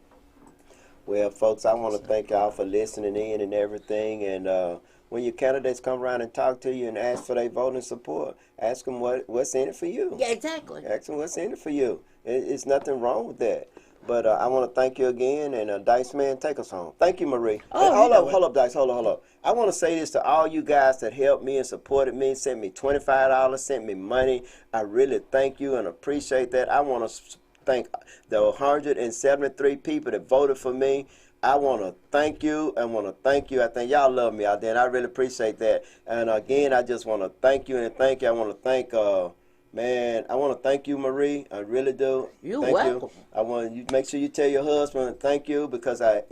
Well, folks, I want to thank y'all for listening in and everything. And when your candidates come around and talk to you and ask for their voting support, ask them what's in it for you. Yeah, exactly. Ask them what's in it for you. It's nothing wrong with that. But I want to thank you again, and Dice Man, take us home. Thank you, Marie. Oh, Hey, hold you know up, Dice, hold up. I want to say this to all you guys that helped me and supported me, sent me $25, sent me money. I really thank you and appreciate that. I want to thank the 173 people that voted for me. I want to thank you. I want to thank you. I think y'all love me out there, and I really appreciate that. And again, I just want to thank you and thank you. I want to thank man, I want to thank you, Marie. I really do. You're thank welcome. you. I want you make sure you tell your husband thank you because I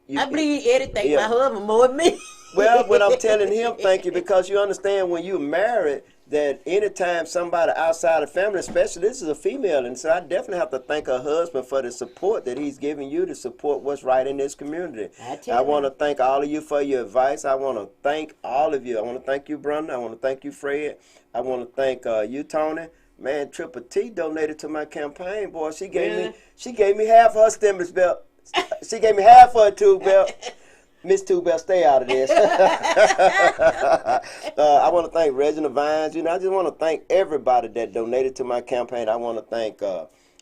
believe Eddie thank yeah. my husband more than me. Well, when I'm telling him thank you because you understand when you're married that anytime somebody outside the family, especially this is a female, and so I definitely have to thank her husband for the support that he's giving you to support what's right in this community. I want to thank all of you for your advice. I want to thank all of you. I want to thank you, Brenda. I want to thank you, Fred. I want to thank you, Tony. Man, Triple T donated to my campaign, boy. She gave me half her stimulus belt. She gave me half her tube belt. Miss Two Bell, stay out of this. I want to thank Reginald Vines. I just want to thank everybody that donated to my campaign. I want to thank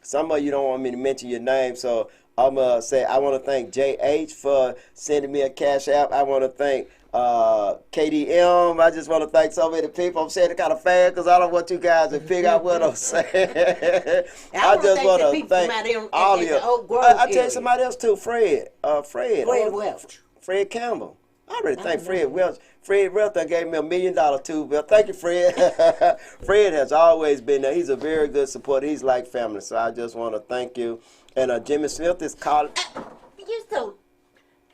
some of you don't want me to mention your name, so I'm going to say I want to thank JH for sending me a cash app. I want to thank KDM. I just want to thank so many people. I'm saying it kind of fast because I don't want you guys to figure out what I'm saying. I just want to thank all of you. I tell you somebody else too, Fred. Fred Welch. Fred Campbell. I already thank Fred Welch. Fred Welch gave me $1 million too. Well, thank you, Fred. Fred has always been there. He's a very good supporter. He's like family. So I just want to thank you. And Jimmy Smith is calling. You so.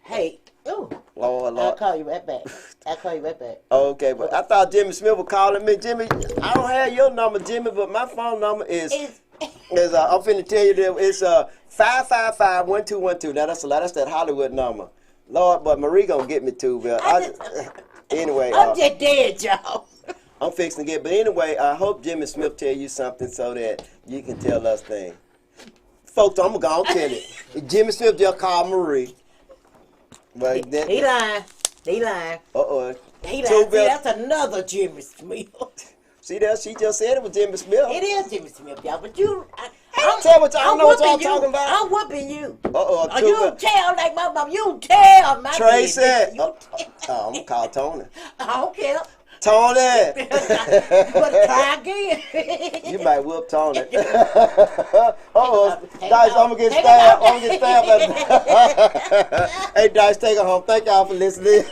Hey. Oh. Lord. call you right back. I'll call you right back. Okay, but I thought Jimmy Smith was calling me. Jimmy, I don't have your number, Jimmy, but my phone number is I'm finna tell you that it's 555-1212. Now that's that Hollywood number. Lord, but Marie gonna get me too, Bill. Anyway, I'm just dead, y'all. I'm fixing to get. But anyway, I hope Jimmy Smith tell you something so that you can tell us things. Folks, I'm gonna tell it. Jimmy Smith just called Marie. But He lying. He lying. Uh-oh. He lying. See, that's another Jimmy Smith. See that? She just said it was Jimmy Smith. It is Jimmy Smith, y'all. But you, I don't know what y'all talking about. I'm whooping you. Uh-oh. You don't tell like my mom. You don't tell my Tracy. You I'm going to call Tony. I don't care. Tony. You better try again. You might whoop Tony. Uh-oh. Dice, I'm going to get stabbed. I'm going to get stabbed. Hey, Dice, take her home. Thank y'all for listening.